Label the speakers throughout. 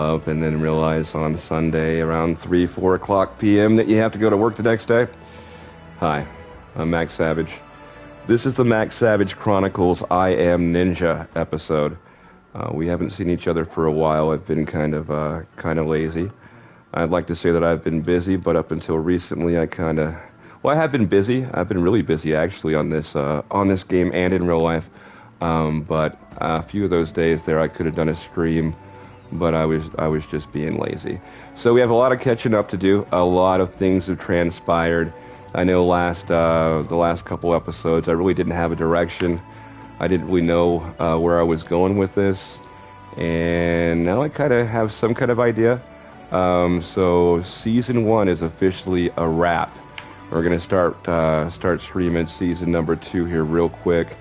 Speaker 1: up and then realize on Sunday around 3, 4 o'clock p.m. that you have to go to work the next day? Hi, I'm Max Savage. This is the Max Savage Chronicles I Am Ninja episode. We haven't seen each other for a while. I've been kind of lazy. I'd like to say that I've been busy, but up until recently I have been busy. I've been really busy actually on this game and in real life. But a few of those days there I could have done a stream, but I was just being lazy. So we have a lot of catching up to do. A lot of things have transpired. I know the last couple episodes I really didn't have a direction. I didn't really know where I was going with this, and now I kind of have some kind of idea. So season 1 is officially a wrap. We're gonna start streaming season number 2 here real quick.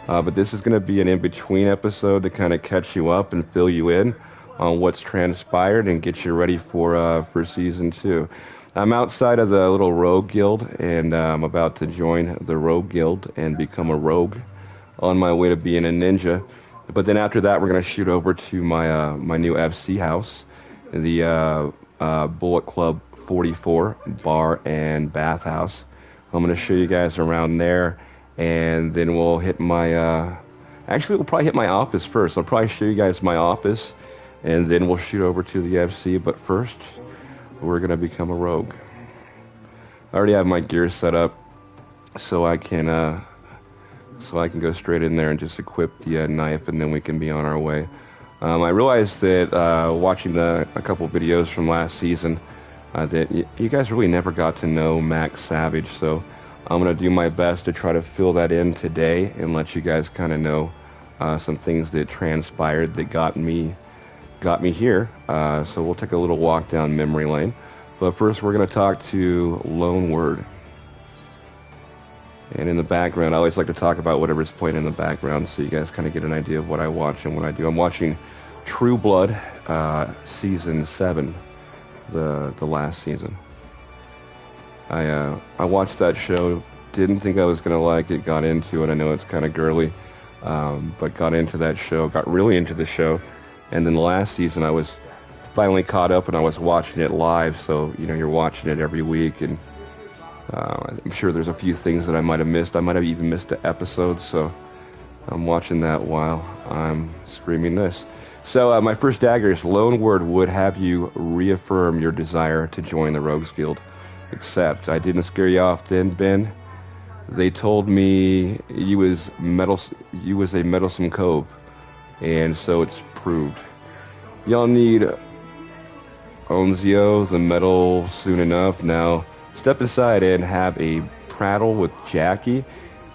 Speaker 1: But this is gonna be an in-between episode to kind of catch you up and fill you in on what's transpired and get you ready for season 2. I'm outside of the little rogue guild, and I'm about to join the rogue guild and become a rogue on my way to being a ninja. But then after that, we're gonna shoot over to my new FC house, the Bullet Club 44 bar and bathhouse. I'm gonna show you guys around there, and then we'll hit my we'll probably hit my office first. I'll probably show you guys my office, and then we'll shoot over to the FC. But first, we're gonna become a rogue. I already have my gear set up, so I can go straight in there and just equip the knife, and then we can be on our way. I realized that watching a couple videos from last season that you guys really never got to know Max Savage, so I'm going to do my best to try to fill that in today and let you guys kind of know some things that transpired that got me here. So we'll take a little walk down memory lane. But first we're going to talk to Lone Word. And in the background, I always like to talk about whatever's playing in the background so you guys kind of get an idea of what I watch and what I do. I'm watching True Blood, season 7, the last season. I watched that show, didn't think I was going to like it, got into it. I know it's kind of girly, but got into that show, got really into the show. And then the last season I was finally caught up and I was watching it live, so you're watching it every week, and I'm sure there's a few things that I might have missed. I might have even missed an episode, so I'm watching that while I'm streaming this. So my first dagger is Lone Word would have you reaffirm your desire to join the Rogues Guild. Except I didn't scare you off then, Ben. They told me you was a meddlesome cove, and so it's proved. Y'all need Onzio the metal soon enough. Now step aside and have a prattle with Jackie.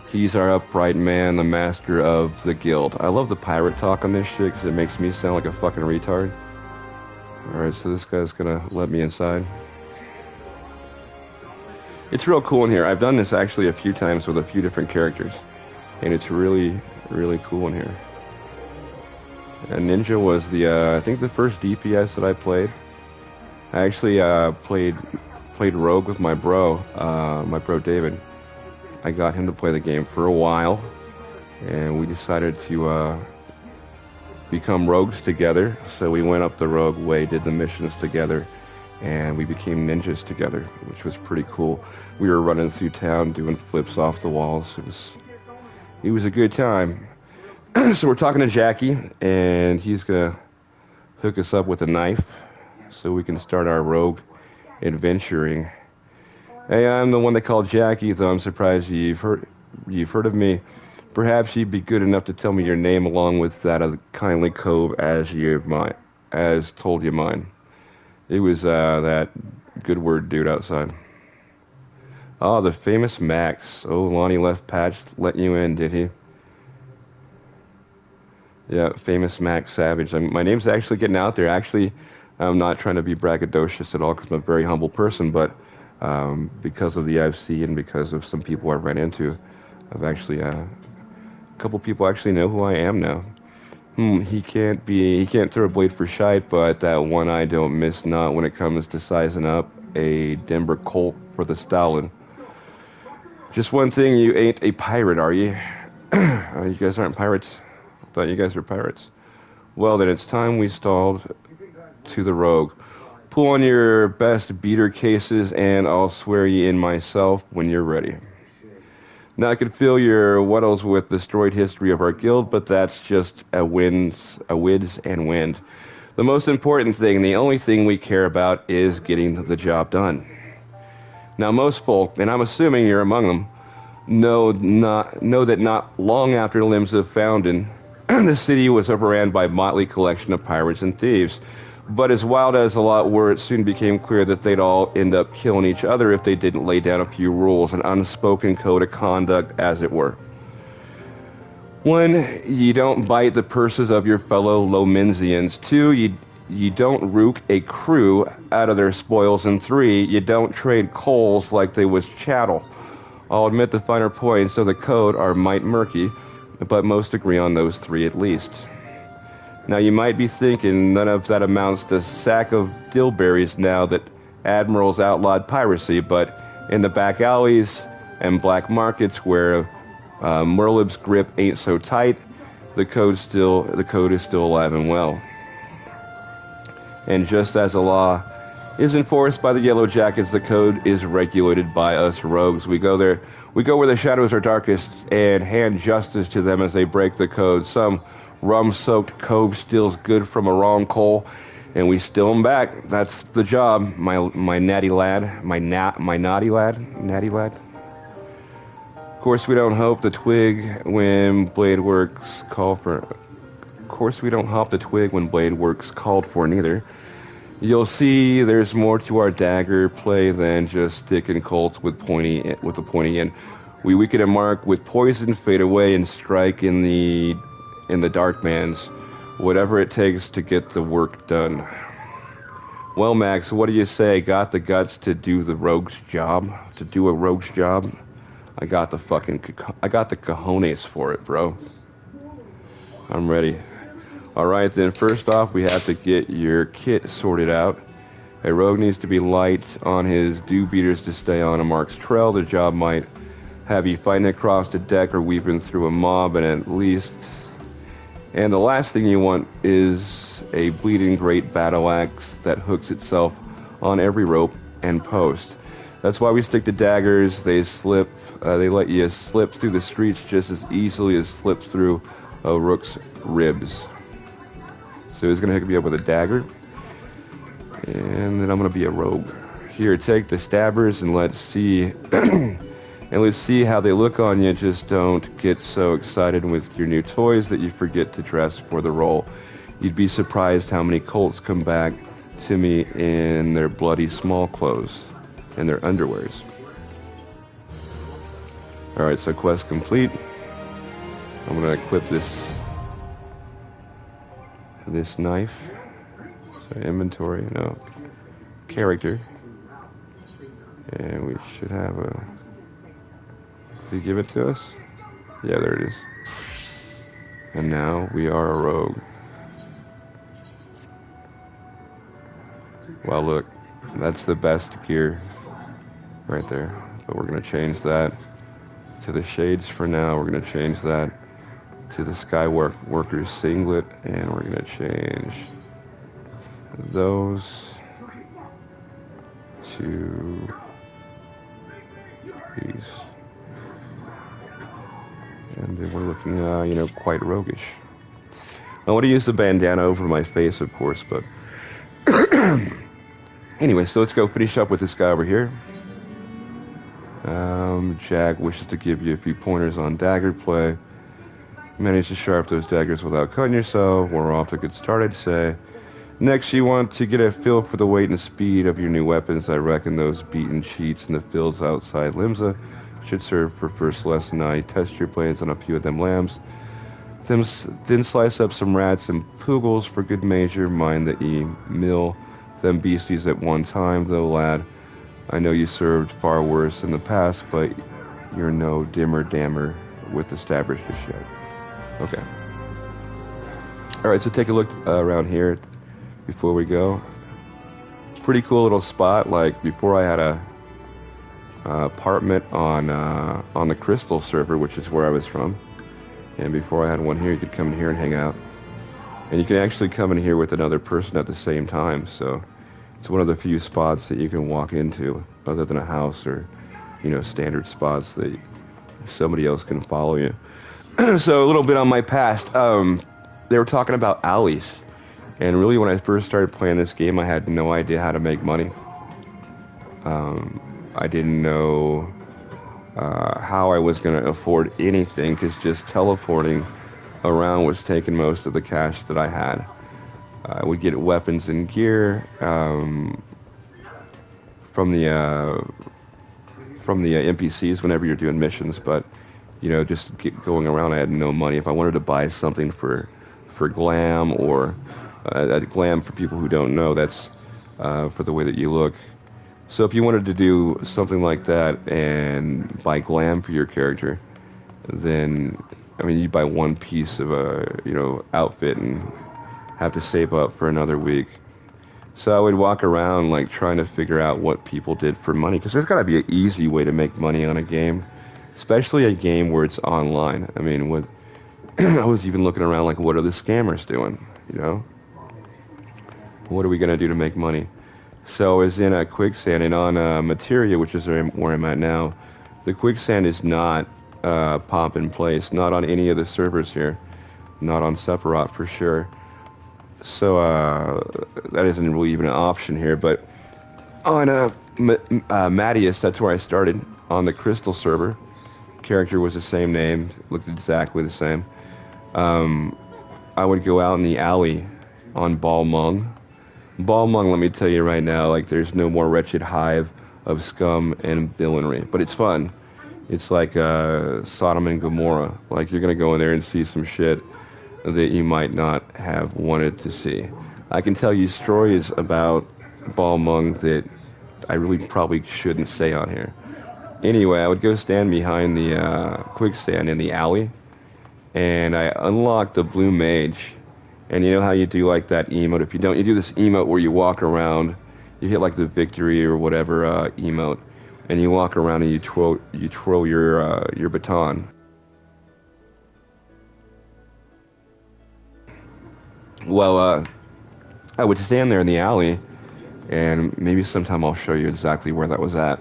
Speaker 1: He's our upright man, the master of the guild. I love the pirate talk on this shit because it makes me sound like a fucking retard. Alright, so this guy's gonna let me inside. It's real cool in here. I've done this actually a few times with a few different characters, and it's really, really cool in here. And Ninja was I think the first DPS that I played. I actually played Rogue with my bro David. I got him to play the game for a while, and we decided to become rogues together. So we went up the rogue way, did the missions together, and we became ninjas together, which was pretty cool. We were running through town doing flips off the walls. It was a good time. So we're talking to Jackie, and he's gonna hook us up with a knife so we can start our rogue adventuring. Hey, I'm the one they call Jackie, though I'm surprised you've heard of me. Perhaps you'd be good enough to tell me your name along with that of the kindly cove as told you mine. It was that good word dude outside. Oh, the famous Max. Oh, Lonnie left Patch let you in, did he? Yeah, famous Max Savage. My name's actually getting out there. Actually, I'm not trying to be braggadocious at all because I'm a very humble person, but because of the IFC and because of some people I've run into, I've actually, a couple people actually know who I am now. He can't throw a blade for shite, but that one eye don't miss not when it comes to sizing up a Denver Colt for the Stalin. Just one thing, you ain't a pirate, are you? You guys aren't pirates? I thought you guys were pirates. Well, then it's time we stalled to the rogue. Pull on your best beater cases, and I'll swear ye in myself when you're ready. Now I could fill your Weddles with the storied history of our guild, but that's just a wids and wind. The most important thing, the only thing we care about, is getting the job done. Now most folk, and I'm assuming you're among them, know that not long after Limsa founded, the city was overran by a motley collection of pirates and thieves. But as wild as a lot were, it soon became clear that they'd all end up killing each other if they didn't lay down a few rules, an unspoken code of conduct, as it were. 1, you don't bite the purses of your fellow Lomensians. 2, you don't rook a crew out of their spoils. And 3, you don't trade coals like they was chattel. I'll admit the finer points of the code are might murky, but most agree on those 3 at least. Now you might be thinking none of that amounts to a sack of dillberries now that admirals outlawed piracy, but in the back alleys and black markets where Merlib's grip ain't so tight, the code is still alive and well. And just as the law is enforced by the Yellow Jackets, the code is regulated by us rogues. We go where the shadows are darkest and hand justice to them as they break the code. Some rum-soaked cove steals good from a wrong coal, and we steal him back. That's the job, my natty lad, my naughty lad. Of course, we don't hope the twig when blade works called for. Of course, we don't hop the twig when blade works called for neither. You'll see there's more to our dagger play than just sticking colts with the pointy end. We weaken a mark with poison, fade away, and strike in the dark man's, whatever it takes to get the work done. Well, Max, what do you say? Got the guts to do the rogue's job? To do a rogue's job? I got the cojones for it, bro. I'm ready. Alright then, first off, we have to get your kit sorted out. A rogue needs to be light on his dew beaters to stay on a mark's trail. The job might have you fighting across the deck or weaving through a mob, and the last thing you want is a bleeding great battle axe that hooks itself on every rope and post. That's why we stick to daggers. They let you slip through the streets just as easily as slips through a rook's ribs. So he's gonna hook me up with a dagger, and then I'm gonna be a rogue. Here, take the stabbers and let's see how they look on you. Just don't get so excited with your new toys that you forget to dress for the role. You'd be surprised how many colts come back to me in their bloody small clothes and their underwears. Alright, so quest complete. I'm gonna equip this knife. So inventory, no. Character. And we should have a... Did he give it to us? Yeah, there it is. And now we are a rogue. Well, look, that's the best gear right there. But we're going to change that to the shades for now. We're going to change that to the Skywalker's singlet. And we're going to change those to these. And then we're looking, quite roguish. I want to use the bandana over my face, of course, but... Anyway, so let's go finish up with this guy over here. Jack wishes to give you a few pointers on dagger play. Manage to sharp those daggers without cutting yourself. We're off to a good start, I'd say. Next, you want to get a feel for the weight and speed of your new weapons. I reckon those beaten cheats in the fields outside Limsa should serve for first lesson. I test your blades on a few of them lambs. Then slice up some rats and poogles for good measure. Mind that ye mill them beasties at one time, though, lad. I know you served far worse in the past, but you're no dimmer-dammer with the stabbers just yet. Okay. Alright, so take a look around here before we go. Pretty cool little spot. Like, before I had a apartment on the Crystal server, which is where I was from. And before I had one here, you could come in here and hang out. And you can actually come in here with another person at the same time, so it's one of the few spots that you can walk into, other than a house or, you know, standard spots that somebody else can follow you. So a little bit on my past. They were talking about alleys, and really when I first started playing this game, I had no idea how to make money. I didn't know how I was going to afford anything, because just teleporting around was taking most of the cash that I had. I would get weapons and gear from the NPCs whenever you're doing missions, but you know, just going around, I had no money. If I wanted to buy something for glam, or glam, for people who don't know, that's for the way that you look. So if you wanted to do something like that and buy glam for your character, then I mean, you buy one piece of a, you know, outfit and have to save up for another week. So I would walk around like trying to figure out what people did for money, because there's got to be an easy way to make money on a game, especially a game where it's online. I mean, what I was even looking around like, what are the scammers doing? You know, what are we gonna do to make money? So I was in a quicksand, and on Materia, which is where I'm at now, the quicksand is not pop in place, not on any of the servers here, not on Sephiroth for sure. So that isn't really even an option here. But on Mattias, that's where I started, on the Crystal server. Character was the same name, looked exactly the same. I would go out in the alley on Balmung. Balmung, let me tell you right now, like, there's no more wretched hive of scum and villainy, but it's fun. It's like Sodom and Gomorrah. Like, you're gonna go in there and see some shit that you might not have wanted to see. I can tell you stories about Balmung that I really probably shouldn't say on here. Anyway, I would go stand behind the quicksand in the alley, and I unlocked the blue mage. And you know how you do like that emote? If you don't, you do this emote where you walk around, you hit like the victory or whatever emote, and you walk around and you twirl your baton. Well, I would stand there in the alley, and maybe sometime I'll show you exactly where that was at.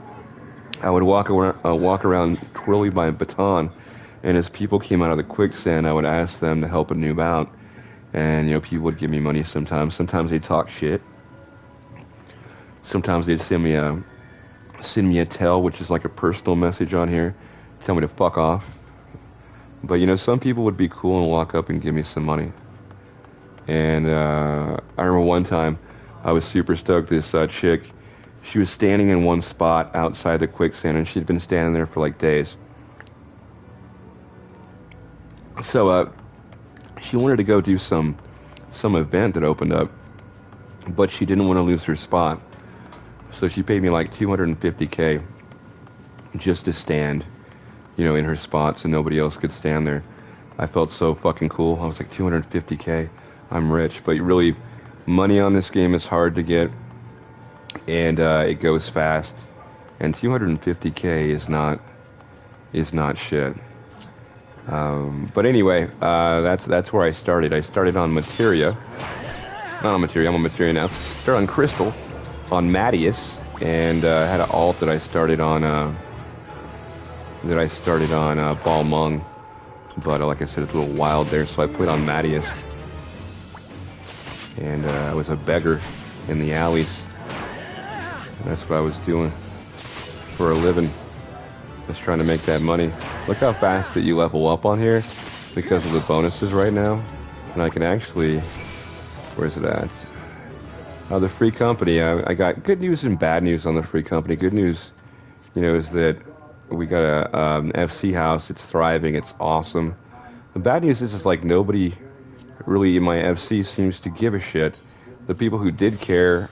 Speaker 1: I would walk around twirling my baton, and as people came out of the quicksand, I would ask them to help a noob out. And, you know, people would give me money sometimes. Sometimes they'd talk shit. Sometimes they'd send me a tell, which is like a personal message on here, tell me to fuck off. But, you know, some people would be cool and walk up and give me some money. And I remember one time I was super stoked. This chick, she was standing in one spot outside the quicksand, and she'd been standing there for like days. So she wanted to go do some event that opened up, but she didn't want to lose her spot. So she paid me like $250K just to stand, you know, in her spot so nobody else could stand there. I felt so fucking cool. I was like, $250K, I'm rich. But really, money on this game is hard to get, and it goes fast. And $250K is not shit. But anyway, that's where I started. I started on Materia. Not on Materia, I'm on Materia now. Started on Crystal, on Mattias, and had an alt that I started on Balmung. But like I said, it's a little wild there, so I put on Mattias. And I was a beggar in the alleys. And that's what I was doing for a living. Just trying to make that money. Look how fast that you level up on here because of the bonuses right now. And I can actually, where's it at? The free company. I got good news and bad news on the free company. Good news, you know, is that we got an FC house. It's thriving. It's awesome. The bad news is like nobody really in my FC seems to give a shit. The people who did care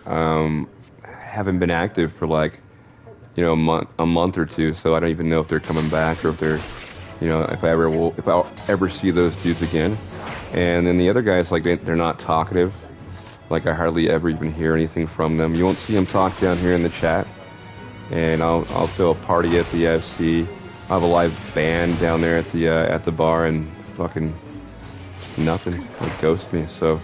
Speaker 1: haven't been active for like, you know, a month or two, so I don't even know if they're coming back or if they're, you know, if I'll ever see those dudes again. And then the other guys, like, they're not talkative. Like, I hardly ever even hear anything from them. You won't see them talk down here in the chat. And I'll throw a party at the FC. I'll have a live band down there at the bar and fucking, nothing. Like, ghost me. So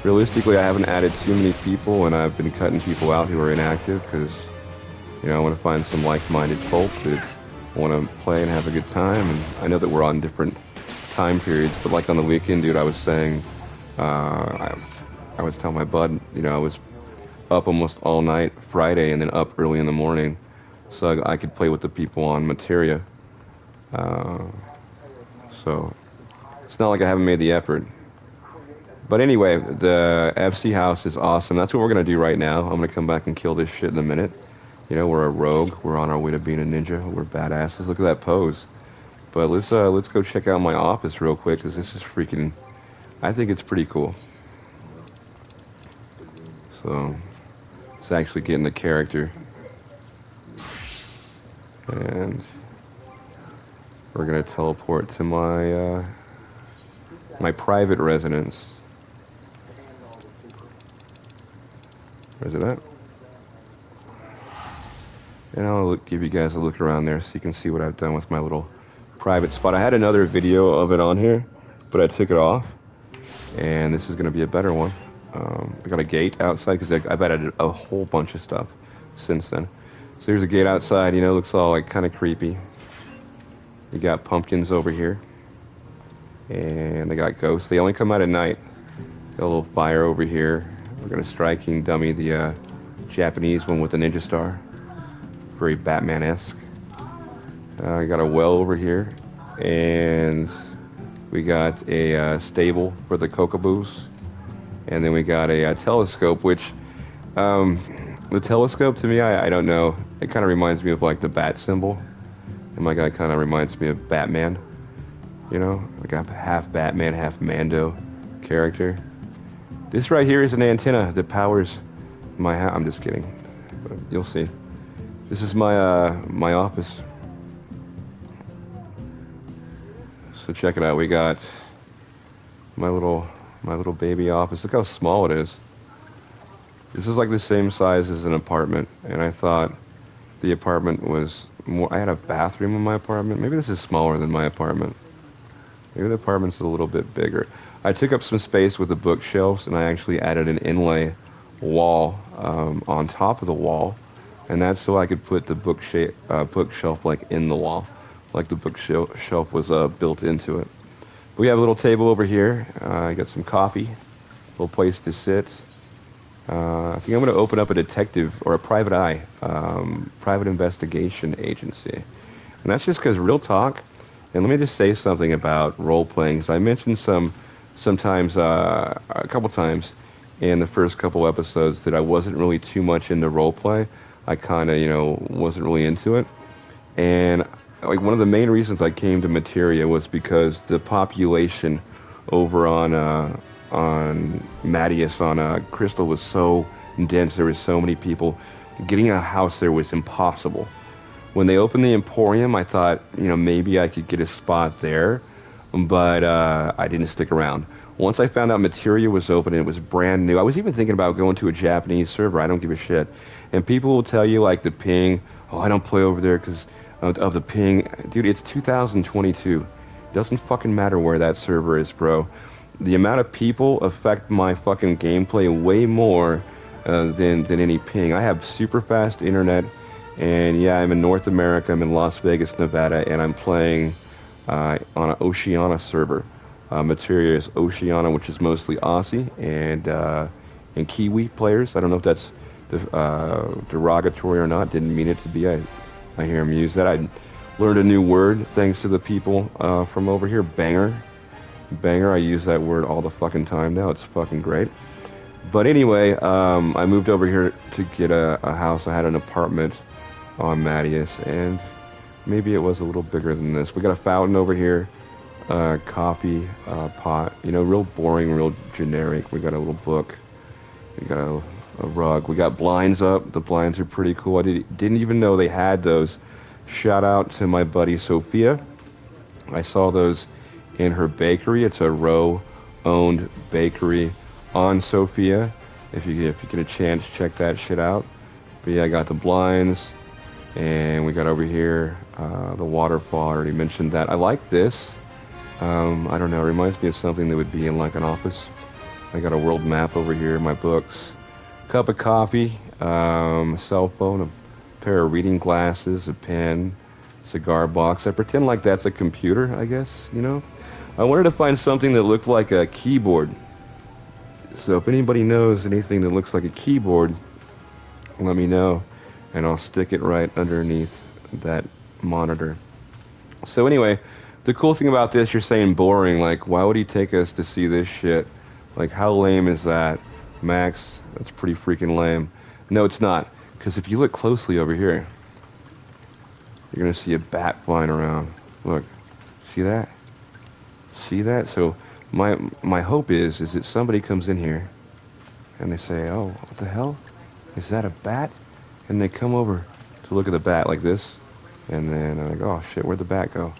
Speaker 1: realistically, I haven't added too many people, and I've been cutting people out who are inactive because, you know, I want to find some like-minded folk that want to play and have a good time. And I know that we're on different time periods, but like on the weekend, dude, I was saying, I was telling my bud, you know, I was up almost all night Friday and then up early in the morning so I could play with the people on Materia. So it's not like I haven't made the effort. But anyway, the FC house is awesome. That's what we're going to do right now. I'm going to come back and kill this shit in a minute. You know, we're a rogue. We're on our way to being a ninja. We're badasses. Look at that pose. But let's go check out my office real quick, because this is freaking... I think it's pretty cool. So it's actually getting the character. And we're going to teleport to my my private residence. Where's it at? And I'll give you guys a look around there so you can see what I've done with my little private spot. I had another video of it on here, but I took it off. And this is going to be a better one. I got a gate outside because I've added a whole bunch of stuff since then. So here's a gate outside, you know, looks all like kind of creepy. You got pumpkins over here. And they got ghosts. They only come out at night. Got a little fire over here. We're going to striking dummy the Japanese one with the ninja star. Very Batman-esque. I got a well over here. And we got a stable for the Kokoboos. And then we got a telescope, which... the telescope, to me, I don't know. It kind of reminds me of, like, the bat symbol. And my guy kind of reminds me of Batman. You know? Like a half Batman, half Mando character. This right here is an antenna that powers my house. I'm just kidding. But you'll see. This is my my office. So check it out. We got my little baby office. Look how small it is. This is like the same size as an apartment, and I thought the apartment was more... I had a bathroom in my apartment. Maybe this is smaller than my apartment. Maybe the apartment's a little bit bigger. I took up some space with the bookshelves, and I actually added an inlay wall on top of the wall, and that's so I could put the bookshelf like in the wall, like the bookshelf was built into it. We have a little table over here. I got some coffee, a little place to sit. I think I'm going to open up a detective or a private eye, private investigation agency. And that's just because real talk, and let me just say something about role-playing. So I mentioned sometimes, a couple times in the first couple episodes that I wasn't really too much into role-play. I kind of, you know, wasn't really into it. And like one of the main reasons I came to Materia was because the population over on Mattias, on Crystal, was so dense. There were so many people. Getting a house there was impossible. When they opened the Emporium, I thought, you know, maybe I could get a spot there, but I didn't stick around. Once I found out Materia was open and it was brand new, I was even thinking about going to a Japanese server. I don't give a shit. And people will tell you, like, the ping, oh, I don't play over there because of the ping. Dude, it's 2022. It doesn't fucking matter where that server is, bro. The amount of people affect my fucking gameplay way more than any ping. I have super fast internet, and yeah, I'm in North America. I'm in Las Vegas, Nevada, and I'm playing on an Oceania server. Materia is Oceania, which is mostly Aussie and Kiwi players. I don't know if that's derogatory or not. Didn't mean it to be. I hear him use that. I learned a new word thanks to the people from over here. Banger. I use that word all the fucking time now. It's fucking great. But anyway, I moved over here to get a house. I had an apartment on Mattias, and maybe it was a little bigger than this. We got a fountain over here, coffee pot. You know, real boring, real generic. We got a little book. We got a rug. We got blinds up. The blinds are pretty cool. I didn't even know they had those. Shout out to my buddy Sophia. I saw those in her bakery. It's a Row-owned bakery on Sophia. If you get a chance, check that shit out. But yeah, I got the blinds, and we got over here the waterfall. I already mentioned that. I like this. I don't know, it reminds me of something that would be in like an office. I got a world map over here, my books, cup of coffee, cell phone, a pair of reading glasses, a pen, cigar box. I pretend like that's a computer, I guess, you know? I wanted to find something that looked like a keyboard. So if anybody knows anything that looks like a keyboard, let me know, and I'll stick it right underneath that monitor. So anyway, the cool thing about this, you're saying boring, like, why would he take us to see this shit? Like, how lame is that? Max, that's pretty freaking lame. No, it's not, because if you look closely over here, you're going to see a bat flying around. Look, see that? See that? So my hope is that somebody comes in here, and they say, oh, what the hell? Is that a bat? And they come over to look at the bat like this, and then I'm like, oh shit, where'd the bat go?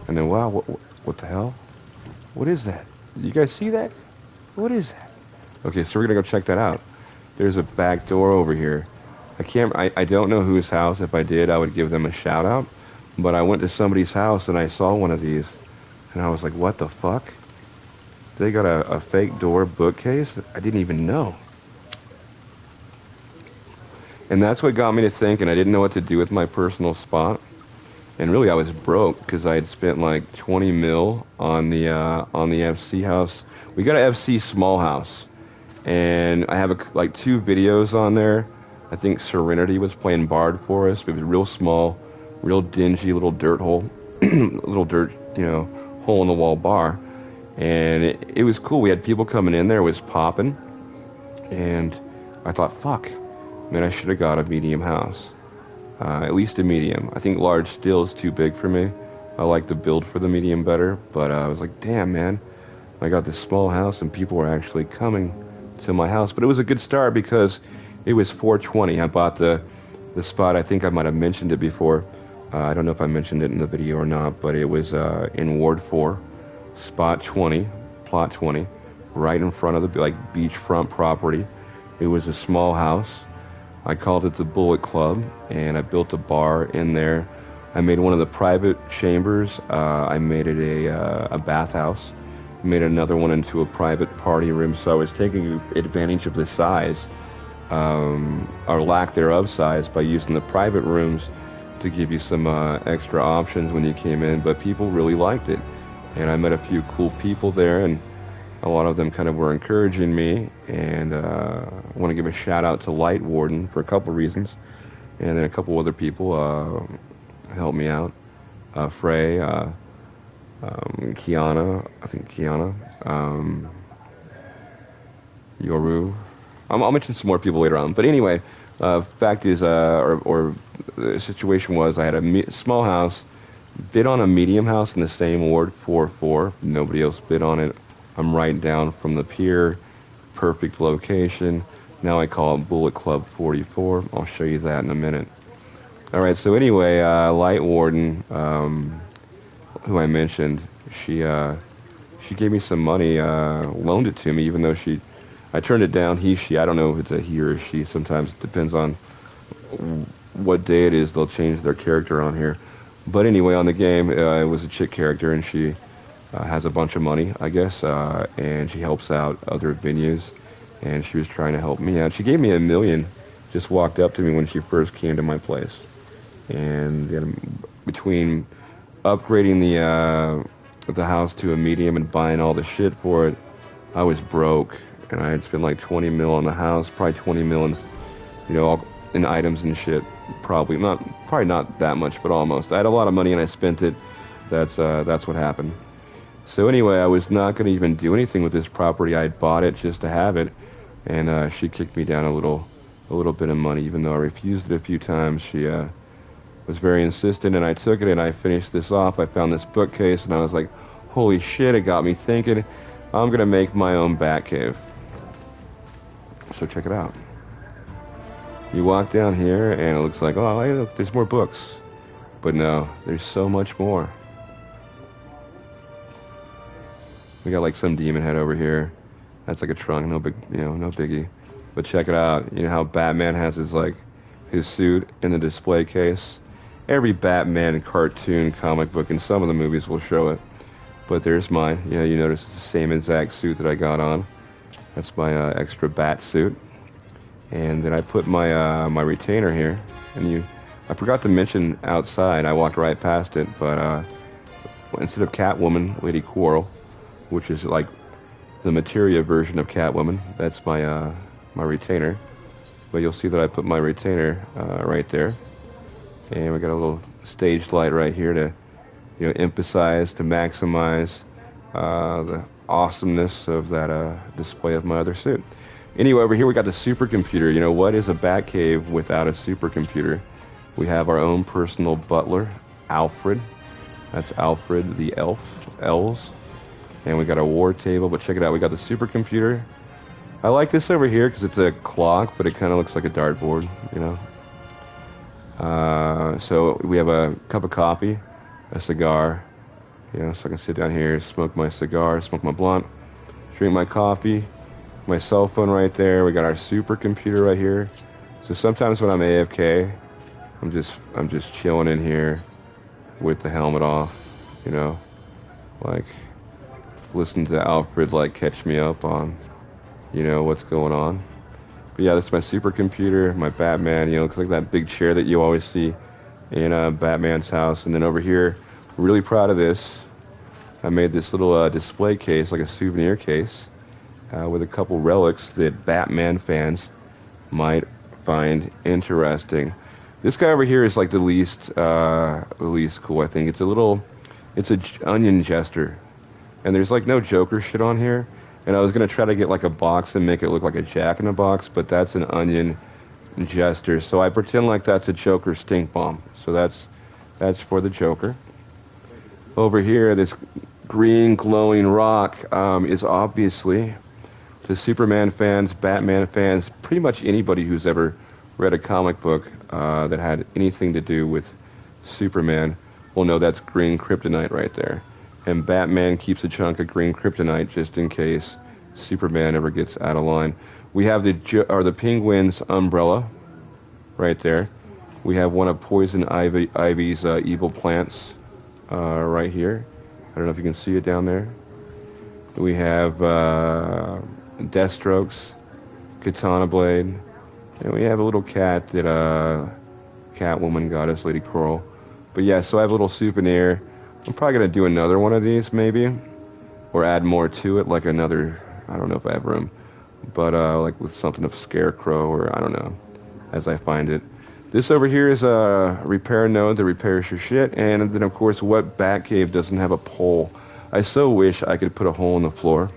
Speaker 1: And then, wow, what the hell? What is that? You guys see that? What is that? Okay, so we're gonna go check that out. There's a back door over here. I don't know whose house. If I did, I would give them a shout out. But I went to somebody's house and I saw one of these, and I was like, what the fuck? They got a fake door bookcase? I didn't even know. And that's what got me to thinking. I didn't know what to do with my personal spot. And really, I was broke because I had spent like 20 mil on the FC house. We got an FC small house, and I have like 2 videos on there. I think Serenity was playing Bard for us. It was real small, real dingy little dirt hole, little dirt, hole in the wall bar, and it was cool. We had people coming in there. It was popping, and I thought, fuck, man, I should have got a medium house. At least a medium. I think large still is too big for me. I like the build for the medium better, but I was like, damn, man, I got this small house and people were actually coming to my house. But it was a good start because it was 420. I bought the spot. I think I might have mentioned it before. I don't know if I mentioned it in the video or not, but it was in Ward 4, spot 20, plot 20, right in front of the beachfront property. It was a small house. I called it the Bullet Club, and I built a bar in there. I made one of the private chambers. I made it a bathhouse. Made another one into a private party room. So I was taking advantage of the size, or lack thereof size, by using the private rooms to give you some extra options when you came in. But people really liked it, and I met a few cool people there, and a lot of them kind of were encouraging me, and I want to give a shout out to Light Warden for a couple reasons, and then a couple other people helped me out. Frey, Kiana, Yoru. I'll mention some more people later on. But anyway, fact is, or the situation was, I had a small house, bid on a medium house in the same ward, 4-4. Nobody else bid on it. I'm right down from the pier, perfect location. Now I call it Bullet Club 44. I'll show you that in a minute. All right, so anyway, Light Warden, who I mentioned, she gave me some money, loaned it to me, even though I turned it down. She, I don't know if it's a he or a she. Sometimes it depends on what day it is. They'll change their character on here. But anyway, on the game, it was a chick character, and she has a bunch of money, I guess, and she helps out other venues, and she was trying to help me out. She gave me $1 million, just walked up to me when she first came to my place, and between upgrading the house to a medium and buying all the shit for it, I was broke, and I had spent like 20 mil on the house, probably 20 mil in, all in items and shit. Probably not that much, but almost. I had a lot of money and I spent it. That's what happened. So anyway, I was not going to even do anything with this property. I had bought it just to have it, and she kicked me down a little bit of money, even though I refused it a few times. She was very insistent, and I took it, and I finished this off. I found this bookcase, and I was like, holy shit, it got me thinking, I'm going to make my own bat cave. So check it out. You walk down here, and it looks like, oh, hey, look, there's more books. But no, there's so much more. We got like some demon head over here. That's like a trunk, no biggie. But check it out. You know how Batman has his suit in the display case? Every Batman cartoon, comic book, and some of the movies will show it. But there's mine. Yeah, you notice it's the same exact suit that I got on. That's my extra bat suit. And then I put my my retainer here. And I forgot to mention outside. I walked right past it, but instead of Catwoman, Lady Quarrel, which is like the materia version of Catwoman, that's my my retainer. But you'll see that I put my retainer right there. And we got a little stage light right here to, you know, emphasize, to maximize the awesomeness of that display of my other suit. Anyway, over here we got the supercomputer. You know, what is a Batcave without a supercomputer? We have our own personal butler, Alfred. That's Alfred the elves. And we got a war table, but check it out, we got the supercomputer. I like this over here because it's a clock, but it kind of looks like a dartboard, you know. So we have a cup of coffee, a cigar, you know, so I can sit down here, smoke my cigar, smoke my blunt, drink my coffee, my cell phone right there. We got our supercomputer right here. So sometimes when I'm AFK, I'm just chilling in here with the helmet off, you know, like listen to Alfred like catch me up on, you know, what's going on. But yeah, that's my supercomputer, my Batman, you know, looks like that big chair that you always see in Batman's house. And then over here, really proud of this. I made this little display case, like a souvenir case, with a couple relics that Batman fans might find interesting. This guy over here is like the least cool, I think. It's a onion jester. And there's like no Joker shit on here. And I was going to try to get like a box and make it look like a Jack-in-a-Box, but that's an onion jester. So I pretend like that's a Joker stink bomb. So that's for the Joker. Over here, this green glowing rock is obviously, to Superman fans, Batman fans, pretty much anybody who's ever read a comic book that had anything to do with Superman will know that's green kryptonite right there. And Batman keeps a chunk of green kryptonite just in case Superman ever gets out of line. We have the Penguin's umbrella right there. We have one of Poison Ivy's evil plants right here. I don't know if you can see it down there. We have Deathstroke's Katana Blade. And we have a little cat that Catwoman got us, Lady Coral. But yeah, so I have a little souvenir. I'm probably going to do another one of these, maybe. Or add more to it, like another, I don't know if I have room. But like with something of Scarecrow, or I don't know, as I find it. This over here is a repair node that repairs your shit. And then, of course, what Batcave doesn't have a pole? I so wish I could put a hole in the floor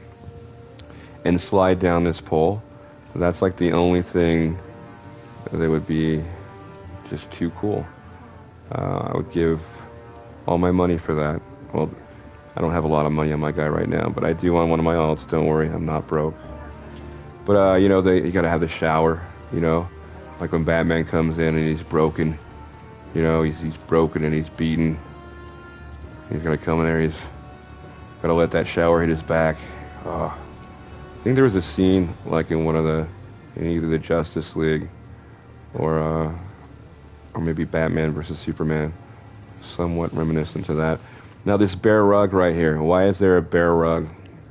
Speaker 1: and slide down this pole. That's like the only thing that would be just too cool. I would give all my money for that. Well, I don't have a lot of money on my guy right now, but I do on one of my alts. Don't worry, I'm not broke. But you know, you gotta have the shower, you know, like when Batman comes in and he's broken, you know, he's broken and he's beaten. He's gonna come in there, he's gotta let that shower hit his back. I think there was a scene like in in either the Justice League or maybe Batman versus Superman, somewhat reminiscent to that. Now this bear rug right here, why is there a bear rug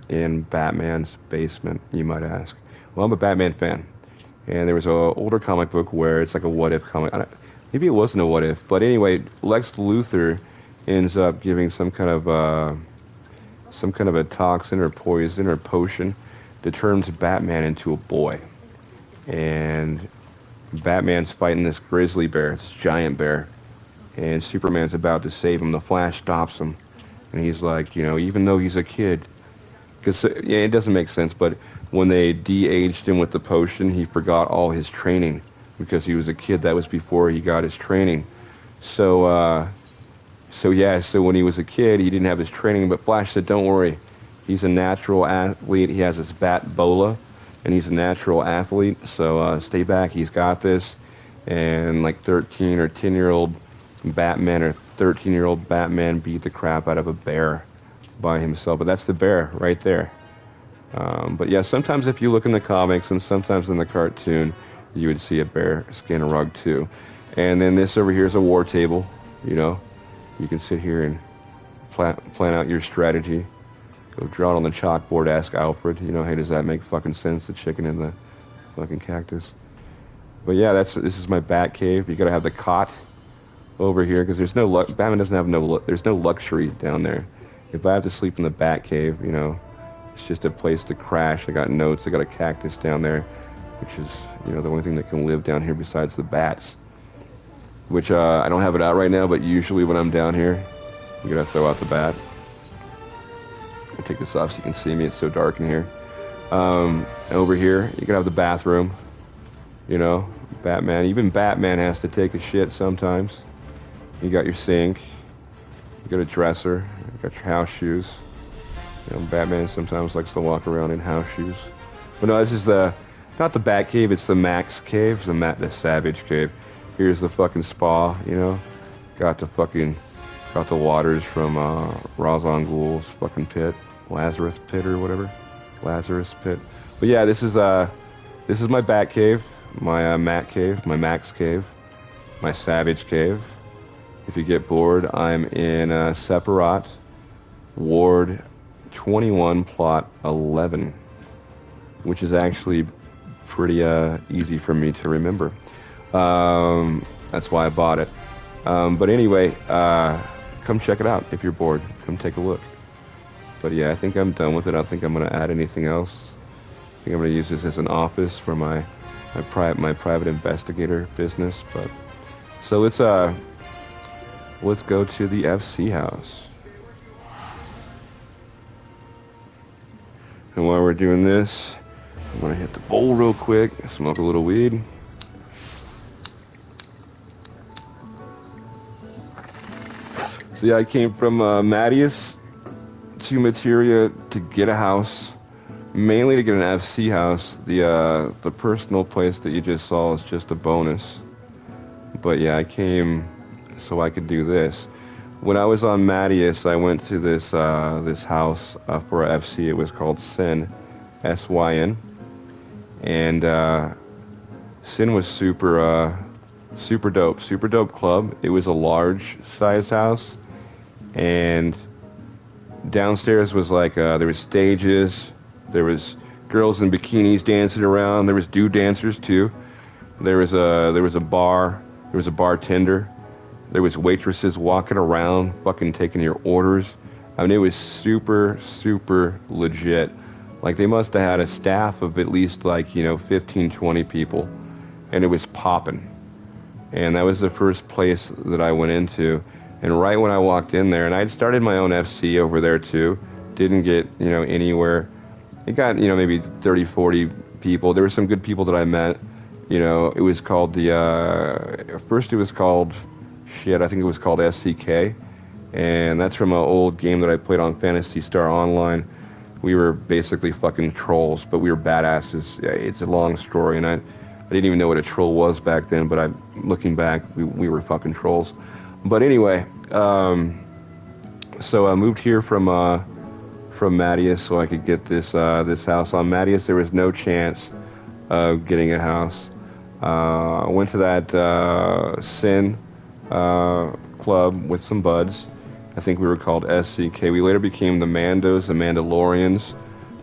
Speaker 1: in Batman's basement, you might ask? Well, I'm a Batman fan, and there was an older comic book where it's like a what if comic. Maybe it wasn't a what if, but anyway, Lex Luthor ends up giving some kind of a toxin or poison or potion that turns Batman into a boy. And Batman's fighting this grizzly bear, this giant bear, and Superman's about to save him. The Flash stops him, and he's like, you know, even though he's a kid, because yeah, it doesn't make sense, but when they de-aged him with the potion, he forgot all his training because he was a kid. That was before he got his training. So when he was a kid, he didn't have his training, but Flash said, don't worry, he's a natural athlete. He has his bat bola, and he's a natural athlete, so stay back, he's got this. And like 13 or 10-year-old Batman or 13-year-old Batman beat the crap out of a bear by himself. But that's the bear right there. But yeah, sometimes if you look in the comics and sometimes in the cartoon, you would see a bear skin rug too. And then this over here is a war table, you know. You can sit here and plan out your strategy. Go draw it on the chalkboard, ask Alfred, you know, hey, does that make fucking sense, the chicken in the fucking cactus? But yeah, this is my bat cave. You gotta have the cot over here, because there's no Batman doesn't have there's no luxury down there. If I have to sleep in the bat cave, you know, it's just a place to crash. I got notes, I got a cactus down there, which is, you know, the only thing that can live down here besides the bats. Which, I don't have it out right now, but usually when I'm down here, you gotta throw out the bat. I'll take this off so you can see me, it's so dark in here. Over here, you can have the bathroom. You know, Batman, even Batman has to take a shit sometimes. You got your sink, you got a dresser, you got your house shoes. You know, Batman sometimes likes to walk around in house shoes. But no, this is not the Bat Cave, it's the Max Cave, the Savage Cave. Here's the fucking spa, you know. Got the waters from Ra's al Ghul's fucking pit, Lazarus pit or whatever, Lazarus pit. But yeah, this is my Bat Cave, my Matt Cave, my Max Cave, my Savage Cave. If you get bored, I'm in Separat, Ward 21, Plot 11, which is actually pretty easy for me to remember. That's why I bought it. But anyway, come check it out if you're bored. Come take a look. But yeah, I think I'm done with it. I don't think I'm going to add anything else. I think I'm going to use this as an office for my private investigator business. But so let's go to the FC house. And while we're doing this, I'm going to hit the bowl real quick, smoke a little weed. So yeah, I came from Mattias to Materia to get a house, mainly to get an FC house. The personal place that you just saw is just a bonus. But yeah, I came so I could do this. When I was on Mattias, I went to this house for a FC. It was called Syn, S-Y-N, and Syn was super dope club. It was a large size house, and downstairs was like there was stages, there was girls in bikinis dancing around, there was dude dancers too. There was a bar, there was a bartender. There was waitresses walking around, fucking taking your orders. I mean, it was super legit. Like, they must have had a staff of at least, 15, 20 people. And it was popping. And that was the first place that I went into. And right when I walked in there, and I'd started my own FC over there, too. Didn't get, anywhere. It got, maybe 30, 40 people. There were some good people that I met. It was called first it was called... I think it was called SCK, and that's from an old game that I played on Phantasy Star Online. We were basically fucking trolls, but we were badasses. Yeah, it's a long story, and I didn't even know what a troll was back then, but looking back, we were fucking trolls. But anyway, so I moved here from Mattias so I could get this house. On Mattias, there was no chance of getting a house. I went to that Syn club with some buds. I think we were called SCK. We later became the Mandos, the Mandalorians,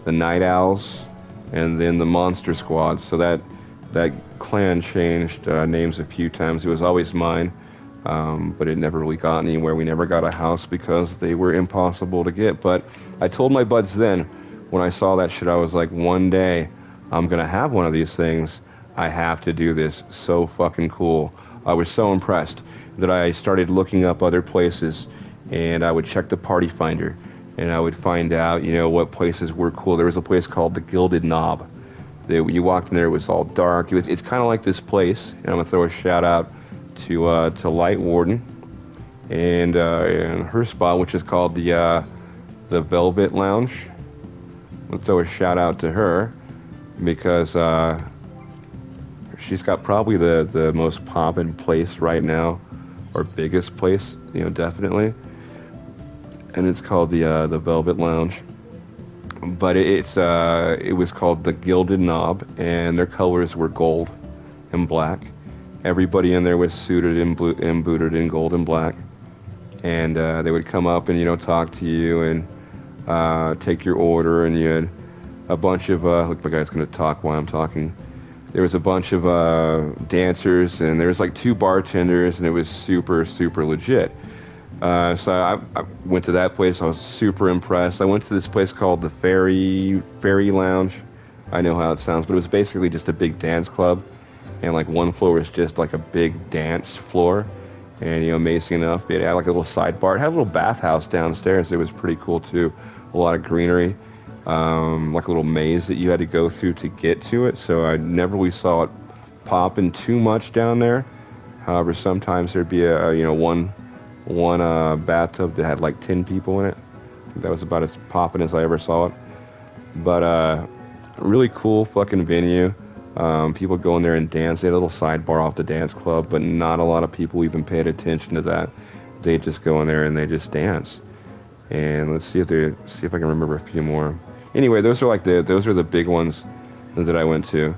Speaker 1: the Night Owls, and then the Monster Squad. So that clan changed names a few times. It was always mine, but it never really got anywhere. We never got a house because they were impossible to get. But I told my buds then, when I saw that shit, I was like, one day I'm gonna have one of these things. I have to do this. So fucking cool. I was so impressed that I started looking up other places, and I would check the Party Finder, and I would find out, what places were cool. There was a place called the Gilded Knob. You walked in there, it was all dark. It's kind of like this place, and I'm gonna throw a shout out to Light Warden and her spot, which is called the Velvet Lounge. Let's throw a shout out to her because she's got probably the most poppin' place right now, or biggest place, definitely. And it's called the Velvet Lounge. But it was called the Gilded Knob, and their colors were gold and black. Everybody in there was suited and booted in gold and black. and they would come up and, you know, talk to you and take your order, and you had a bunch of, look, my guy's going to talk while I'm talking. There was a bunch of dancers, and there was like 2 bartenders, and it was super, super legit. So I went to that place. I was super impressed. I went to this place called the Fairy Lounge. I know how it sounds, but it was basically just a big dance club, and like one floor was just like a big dance floor. And, you know, amazing enough, it had like a little sidebar. It had a little bathhouse downstairs. It was pretty cool too. A lot of greenery, like a little maze that you had to go through to get to it. So I never really saw it popping too much down there. However, sometimes there'd be a, you know, one bathtub that had like 10 people in it. That was about as popping as I ever saw it. But really cool fucking venue. People go in there and dance. They had a little sidebar off the dance club, but not a lot of people even paid attention to that. They just go in there and they just dance. And let's see if I can remember a few more. Anyway, those are the big ones that I went to.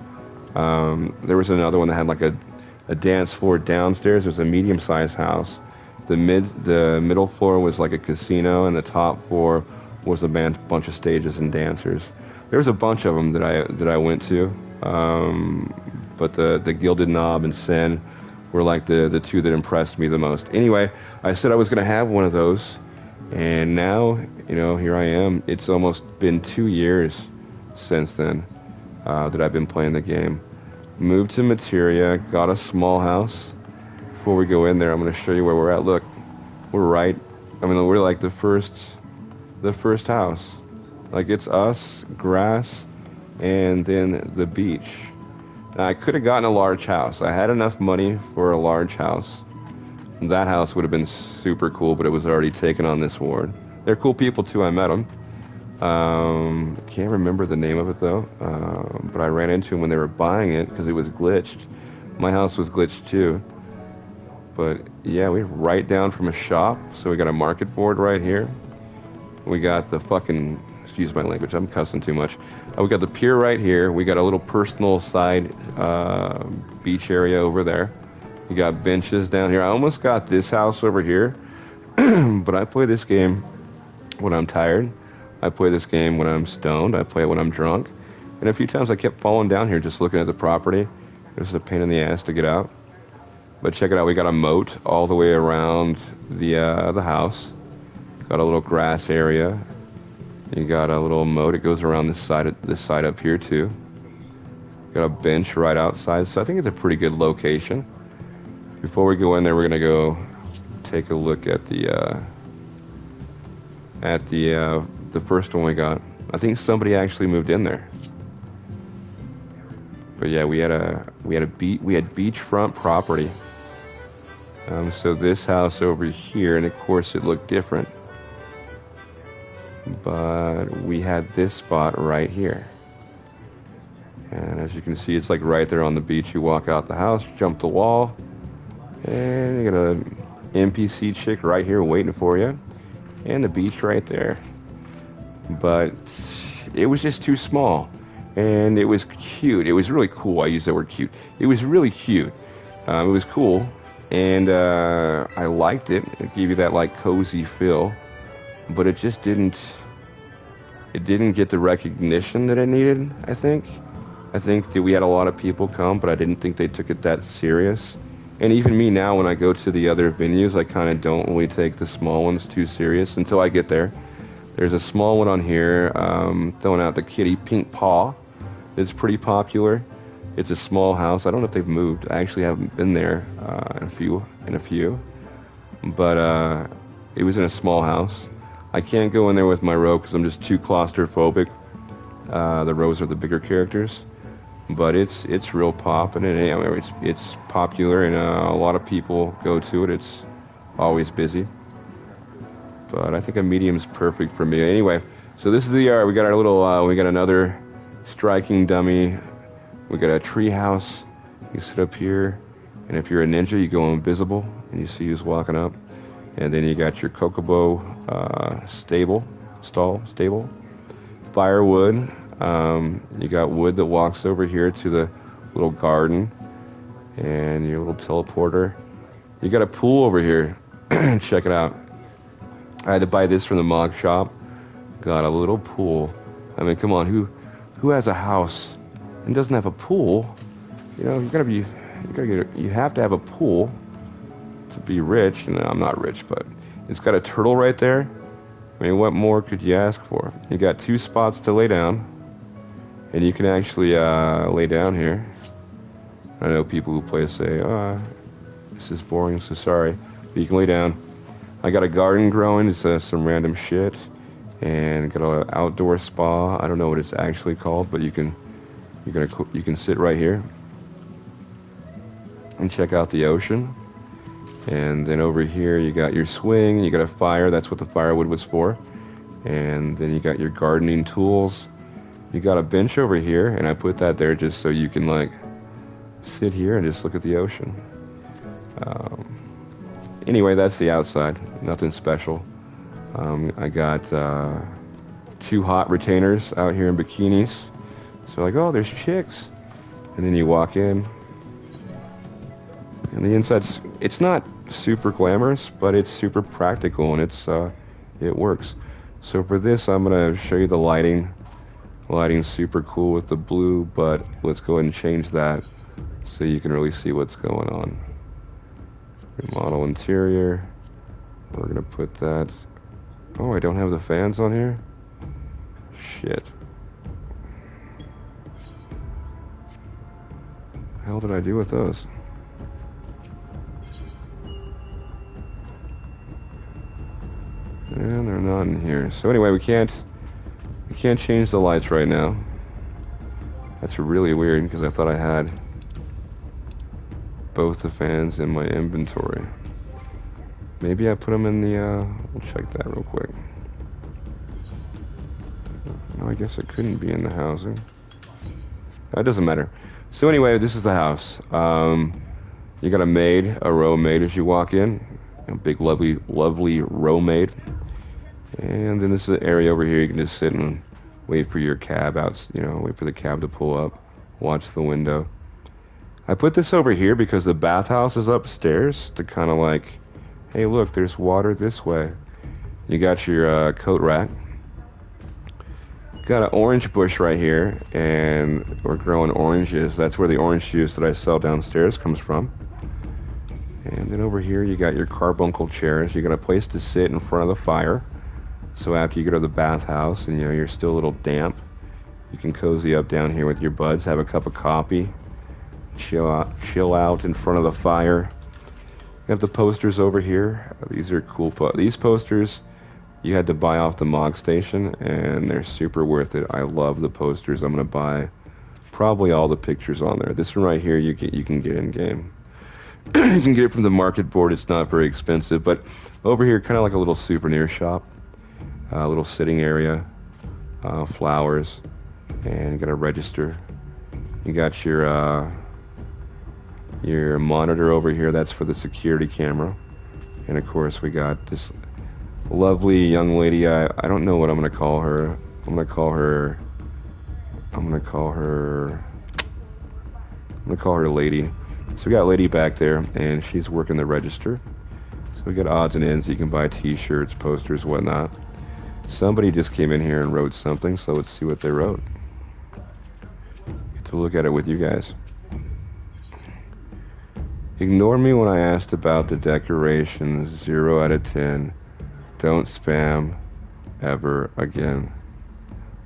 Speaker 1: There was another one that had like a dance floor downstairs. There's a medium-sized house. The middle floor was like a casino, and the top floor was a bunch of stages and dancers. There was a bunch of them that I went to. But the Gilded Knob and Sen were like the 2 that impressed me the most. Anyway, I said I was going to have one of those, and now, you know, here I am. It's almost been 2 years since then that I've been playing the game. Moved to Materia, got a small house. Before we go in there, I'm going to show you where we're at. Look, we're like the first house. Like, it's us, grass, and then the beach. Now, I could have gotten a large house. I had enough money for a large house. That house would have been super cool, but it was already taken on this ward. They're cool people too. I met them. Can't remember the name of it though. But I ran into them when they were buying it because it was glitched. My house was glitched too. But yeah, we're right down from a shop. So we got a market board right here. We got the fucking, excuse my language, I'm cussing too much. We got the pier right here. We got a little personal side beach area over there. We got benches down here. I almost got this house over here, but I play this game when I'm tired. I play this game when I'm stoned. I play it when I'm drunk. And a few times I kept falling down here just looking at the property. It was a pain in the ass to get out. But check it out. We got a moat all the way around the house. Got a little grass area. You got a little moat. It goes around this side up here too. Got a bench right outside. So I think it's a pretty good location. Before we go in there, we're gonna go take a look at the first one we got. I think somebody actually moved in there. But yeah, we had beachfront property. So this house over here, and of course it looked different. But we had this spot right here. And as you can see, it's like right there on the beach. You walk out the house, jump the wall, and you got an NPC chick right here waiting for you. And the beach right there. But it was just too small. And it was cute. It was really cool. I use that word cute. It was really cute. It was cool. And I liked it. It gave you that like cozy feel. But it just didn't get the recognition that it needed, I think. I think that we had a lot of people come, but I didn't think they took it that serious. And even me now, when I go to the other venues, I kind of don't really take the small ones too serious until I get there. There's a small one on here, throwing out the kitty Pink Paw. It's pretty popular. It's a small house. I don't know if they've moved. I actually haven't been there in a few. But it was in a small house. I can't go in there with my row because I'm just too claustrophobic. The rows are the bigger characters. But it's real poppin', and it's popular, and a lot of people go to it. It's always busy. But I think a medium's perfect for me. Anyway, so this is the yard. We got our little, we got another striking dummy. We got a tree house. You sit up here, and if you're a ninja, you go invisible, and you see who's walking up. And then you got your Kokobo stable. Firewood. You got wood that walks over here to the little garden. And your little teleporter. You got a pool over here. Check it out. I had to buy this from the mog shop. Got a little pool. I mean, come on, who has a house and doesn't have a pool? You know, you have to have a pool to be rich. And I'm not rich, but it's got a turtle right there. I mean, what more could you ask for? You got 2 spots to lay down, and you can actually lay down here. I know people who play say, "Oh, this is boring, so sorry," but you can lay down. I got a garden growing. It's some random shit, and got an outdoor spa. I don't know what it's actually called, but you can sit right here and check out the ocean. And then over here you got your swing, you got a fire, that's what the firewood was for. And then you got your gardening tools. You got a bench over here, and I put that there just so you can like sit here and just look at the ocean. Anyway, that's the outside, nothing special. I got 2 hot retainers out here in bikinis. So like, oh, there's chicks. And then you walk in, and the inside's, it's not super glamorous, but it's super practical, and it works. So for this, I'm gonna show you the lighting. Lighting's super cool with the blue, but let's go ahead and change that so you can really see what's going on. Remodel interior. We're gonna put that. Oh, I don't have the fans on here? Shit. What the hell did I do with those? And they're not in here. So anyway, we can't change the lights right now. That's really weird because I thought I had both the fans in my inventory. Maybe I put them in the, we'll check that real quick. No, I guess it couldn't be in the housing. That doesn't matter. So anyway, this is the house. You got a maid, a row maid as you walk in. A big, lovely row maid. And then this is the area over here. You can just sit and wait for your cab out, you know, wait for the cab to pull up, watch the window. I put this over here because the bathhouse is upstairs to kind of like, hey, look, there's water this way. You got your coat rack. Got an orange bush right here, and we're growing oranges. That's where the orange juice that I sell downstairs comes from. And then over here, you got your carbuncle chairs. You got a place to sit in front of the fire. So after you go to the bathhouse and, you know, you're still a little damp, you can cozy up down here with your buds, have a cup of coffee, chill out in front of the fire. You have the posters over here. These are cool. These posters you had to buy off the Mog Station, and they're super worth it. I love the posters. I'm gonna buy probably all the pictures on there. This one right here, you can get in game. You can get it from the market board. It's not very expensive, but over here, kind of like a little souvenir shop, a little sitting area, flowers, and you got a register. You got your monitor over here. That's for the security camera, and of course we got this lovely young lady. I don't know what I'm gonna call her. I'm gonna call her Lady. So we got Lady back there, and she's working the register. So we got odds and ends. You can buy t-shirts, posters, whatnot. Somebody just came in here and wrote something, so let's see what they wrote. Get to look at it with you guys. Ignore me when I asked about the decorations. 0 out of 10. Don't spam ever again.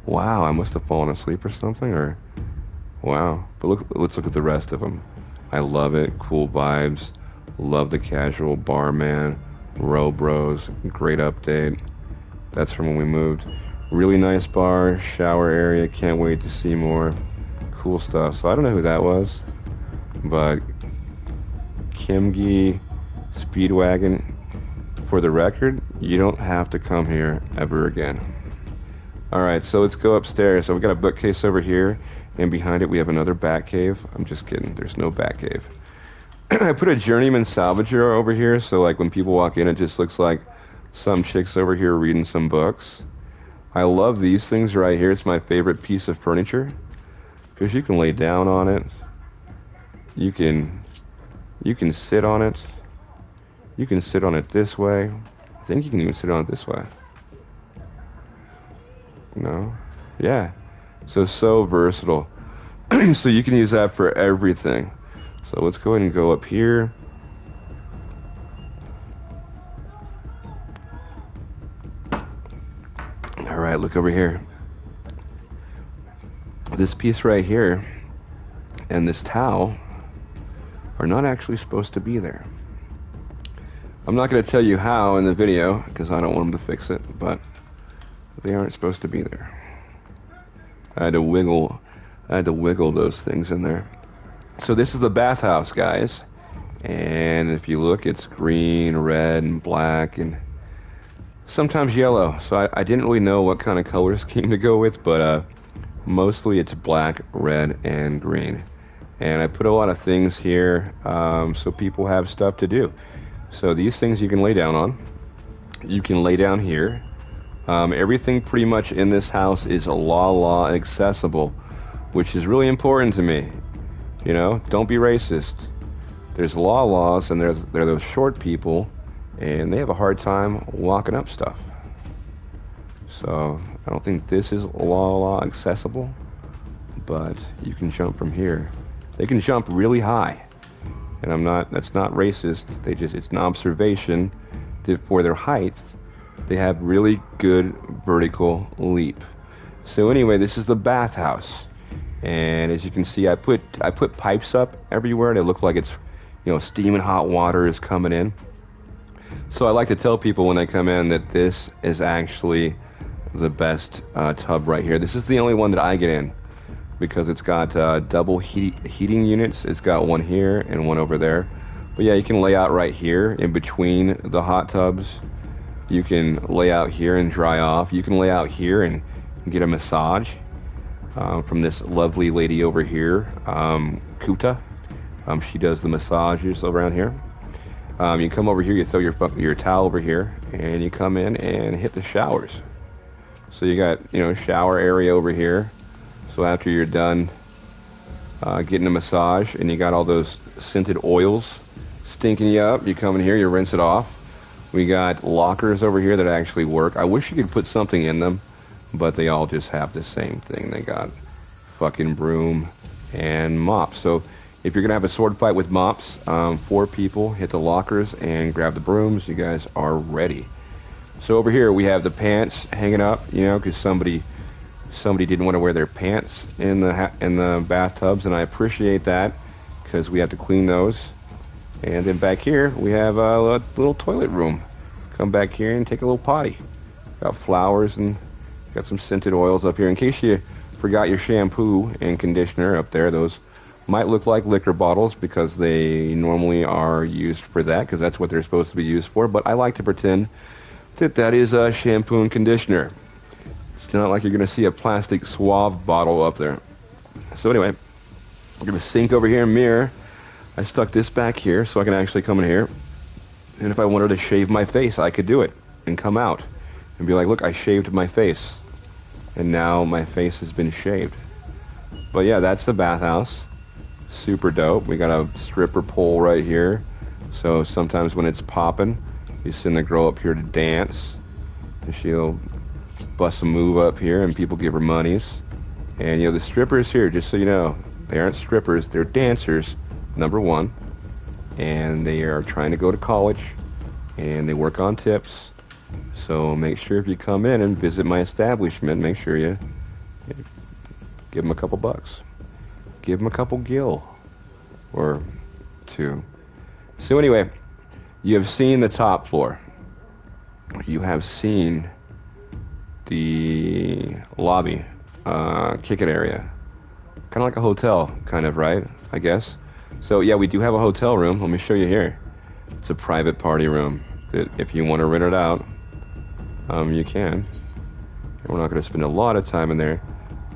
Speaker 1: Wow, I must have fallen asleep or something, or wow. But let's look at the rest of them. I love it. Cool vibes. Love the casual barman. Row bros. Great update. That's from when we moved. Really nice bar, shower area. Can't wait to see more. Cool stuff. So I don't know who that was, but Kimgi Speedwagon. For the record, you don't have to come here ever again. Alright, so let's go upstairs. So we got a bookcase over here, and behind it we have another bat cave. I'm just kidding, there's no bat cave. I put a journeyman salvager over here, so like when people walk in, it just looks like some chicks over here reading some books. I love these things right here. It's my favorite piece of furniture, because you can lay down on it. You can sit on it. You can sit on it this way. think you can even sit on it this way. No? Yeah. So versatile. So you can use that for everything. So let's go ahead and go up here. All right, look over here. This piece right here and this towel are not actually supposed to be there. I'm not going to tell you how in the video because I don't want them to fix it, but they aren't supposed to be there. I had to wiggle those things in there. So this is the bathhouse, guys. And if you look, it's green, red, and black, and sometimes yellow. So I didn't really know what kind of color scheme to go with, but mostly it's black, red, and green. And I put a lot of things here so people have stuff to do. So these things you can lay down on. You can lay down here. Everything pretty much in this house is law accessible, which is really important to me. You know, don't be racist. There's laws, and there are those short people, and they have a hard time walking up stuff. So I don't think this is law accessible, but you can jump from here. They can jump really high, and that's not racist. It's an observation that for their height, they have really good vertical leap. So anyway, this is the bathhouse, and as you can see, I put pipes up everywhere to look like it's, you know, steaming hot water is coming in. So I like to tell people when they come in that this is actually the best tub right here. This is the only one that I get in because it's got double heating units. It's got one here and one over there. But yeah, you can lay out right here in between the hot tubs. You can lay out here and dry off. You can lay out here and get a massage from this lovely lady over here, Kuta. She does the massages around here. You come over here, you throw your towel over here, and you come in and hit the showers. So you got, you know, shower area over here. So after you're done getting a massage and you got all those scented oils stinking you up, you come in here, you rinse it off. We got lockers over here that actually work. I wish you could put something in them, but they all just have the same thing. They got fucking broom and mops. So if you're gonna have a sword fight with mops, 4 people hit the lockers and grab the brooms. You guys are ready. So over here we have the pants hanging up, you know, because somebody didn't want to wear their pants in the bathtubs, and I appreciate that because we have to clean those. And then back here we have a little toilet room. Come back here and take a little potty. Got flowers and got some scented oils up here. In case you forgot your shampoo and conditioner up there, those might look like liquor bottles because they normally are used for that, because that's what they're supposed to be used for. But I like to pretend that is a shampoo and conditioner. It's not like you're going to see a plastic Suave bottle up there. So anyway, we're going to sink over here and mirror. I stuck this back here so I can actually come in here. And if I wanted to shave my face, I could do it and come out and be like, look, I shaved my face. And now my face has been shaved. But yeah, that's the bathhouse. Super dope. We got a stripper pole right here. So sometimes when it's popping, you send the girl up here to dance. And she'll bust a move up here and people give her monies. And you know, the strippers here, just so you know, they aren't strippers, they're dancers, number one. And they are trying to go to college and they work on tips. So make sure if you come in and visit my establishment, make sure you give them a couple bucks. Give them a couple gil or 2. So anyway, you have seen the top floor. You have seen the lobby, kick-it area. Kind of like a hotel, kind of, right? I guess. So yeah, we do have a hotel room. Let me show you here. It's a private party room that if you want to rent it out, you can. And we're not going to spend a lot of time in there,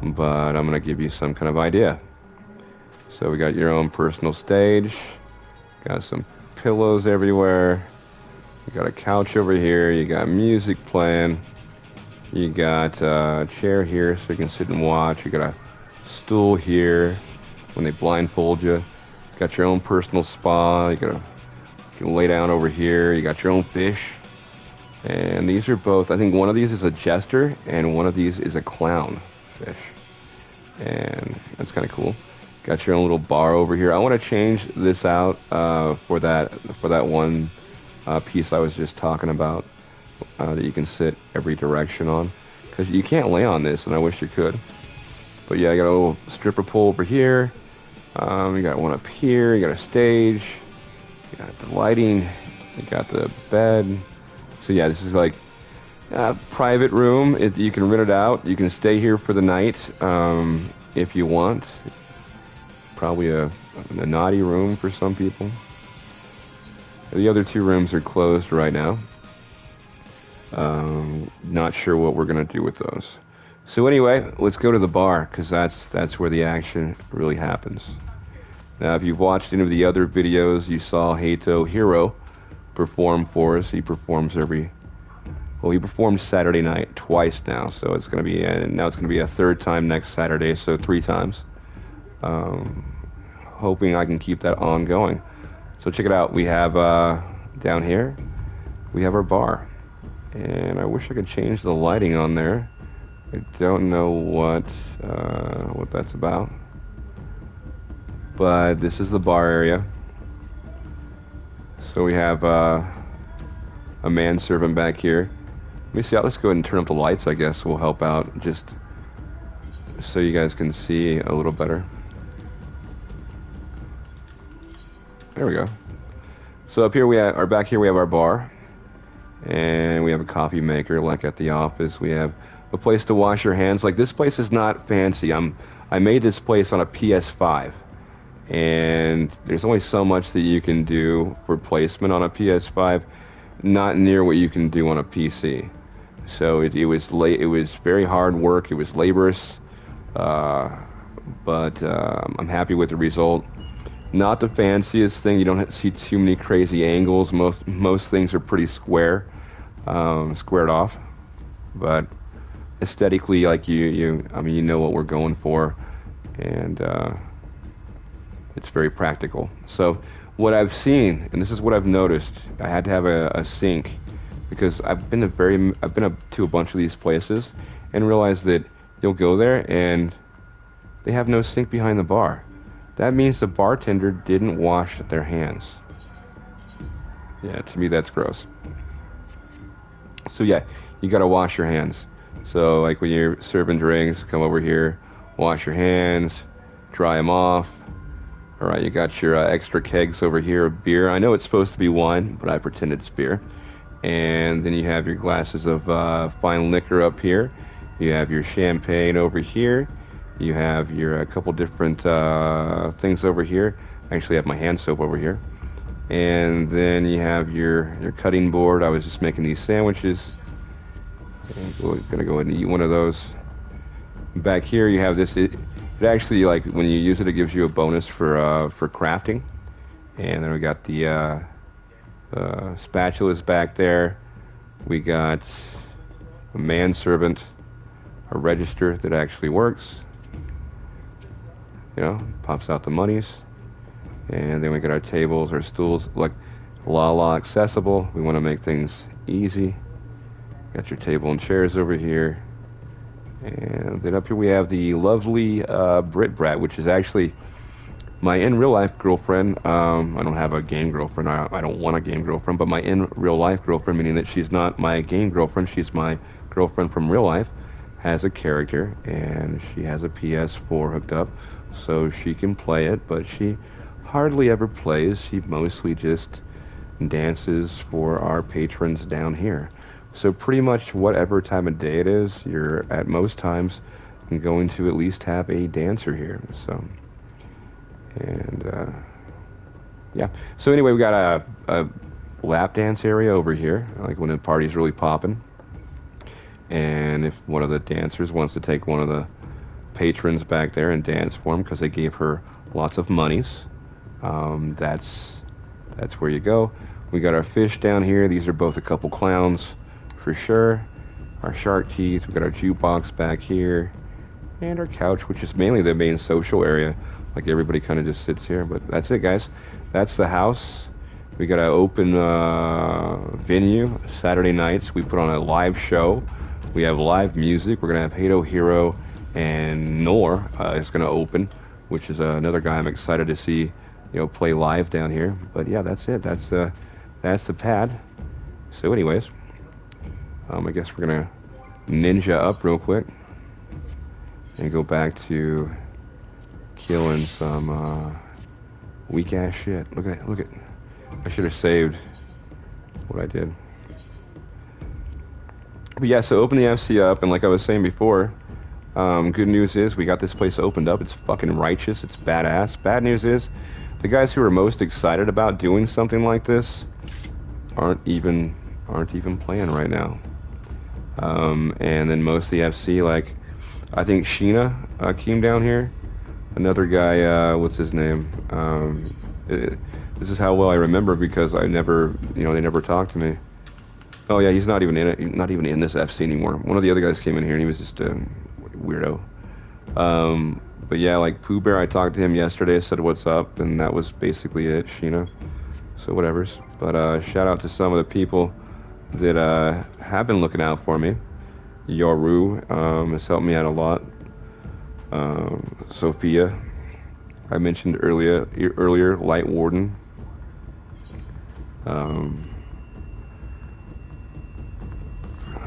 Speaker 1: but I'm going to give you some kind of idea. So we got your own personal stage. Got some pillows everywhere. You got a couch over here. You got music playing. You got a chair here so you can sit and watch. You got a stool here when they blindfold you. You got your own personal spa. You can lay down over here. You got your own fish. And these are both, I think one of these is a jester and one of these is a clown fish. And that's kind of cool. Got your own little bar over here. I want to change this out for that one piece I was just talking about that you can sit every direction on. Because you can't lay on this, and I wish you could. But yeah, I got a little stripper pole over here. You got one up here. You got a stage. You got the lighting. You got the bed. So yeah, this is like a private room. You can rent it out. You can stay here for the night if you want. Probably a naughty room for some people. The other two rooms are closed right now. Not sure what we're gonna do with those. So anyway, let's go to the bar because that's where the action really happens. Now, if you've watched any of the other videos, you saw Hato Hero perform for us. He performs he performed Saturday night twice now, so it's gonna be a third time next Saturday, so 3 times. Hoping I can keep that ongoing. So check it out. We have down here, we have our bar, and I wish I could change the lighting on there. I don't know what that's about, but this is the bar area. So we have a manservant back here. Let me see. Let's go ahead and turn up the lights. I guess will help out just so you guys can see a little better. There we go. So up here back here we have our bar, and we have a coffee maker like at the office. We have a place to wash your hands. Like, this place is not fancy. I made this place on a PS5, and there's only so much that you can do for placement on a PS5, not near what you can do on a PC. So it was very hard work. It was laborious, but I'm happy with the result. Not the fanciest thing. You don't see too many crazy angles. Most things are pretty squared off. But aesthetically, like you know what we're going for, and it's very practical. So what I've seen, and this is what I've noticed, I had to have a sink because I've been up to a bunch of these places and realized that you'll go there and they have no sink behind the bar. That means the bartender didn't wash their hands. Yeah, to me that's gross. So yeah, you gotta wash your hands. So like when you're serving drinks, come over here, wash your hands, dry them off. All right, you got your extra kegs over here of beer. I know it's supposed to be wine, but I pretend it's beer. And then you have your glasses of fine liquor up here. You have your champagne over here. You have your couple different things over here. I actually have my hand soap over here. And then you have your cutting board. I was just making these sandwiches. And we're gonna go ahead and eat one of those. Back here you have this. It actually, like, when you use it, it gives you a bonus for crafting. And then we got the spatulas back there. We got a manservant, a register that actually works. You know, pops out the monies. And then we got our tables, our stools, like la accessible. We want to make things easy. Got your table and chairs over here. And then up here we have the lovely Brit Brat, which is actually my in real life girlfriend. I don't have a game girlfriend. I don't want a game girlfriend, but my in real life girlfriend, meaning that she's not my game girlfriend, she's my girlfriend from real life, has a character, and she has a PS4 hooked up, so she can play it, but she hardly ever plays. She mostly just dances for our patrons down here. So pretty much whatever time of day it is, you're at most times going to at least have a dancer here. So, and yeah. So anyway, we got a lap dance area over here, like when the party's really popping. And if one of the dancers wants to take one of the patrons back there and dance for them because they gave her lots of monies, that's where you go. We got our fish down here. These are both a couple clowns for sure. Our shark teeth. We got our jukebox back here, and our couch, which is mainly the main social area. Like, everybody kind of just sits here. But that's it, guys. That's the house. We got an open venue Saturday nights. We put on a live show. We have live music. We're gonna have Hato Hero and Nor is gonna open, which is another guy I'm excited to see, play live down here. But yeah, that's it. That's the pad. So, anyways, I guess we're gonna ninja up real quick and go back to killing some weak ass shit. Look at. I should have saved what I did. But yeah, so open the FC up, and like I was saying before, good news is we got this place opened up. It's fucking righteous. It's badass. Bad news is the guys who are most excited about doing something like this aren't even playing right now. And then most of the FC, like I think Sheena came down here. Another guy, what's his name? This is how well I remember because I never, they never talked to me. Oh yeah, he's not even in it. Not even in this FC anymore. One of the other guys came in here and he was just a weirdo. But yeah, like Pooh Bear, I talked to him yesterday. Said what's up, and that was basically it. Sheena. So whatever's. But shout out to some of the people that have been looking out for me. Yoru has helped me out a lot. Sophia, I mentioned earlier, Light Warden.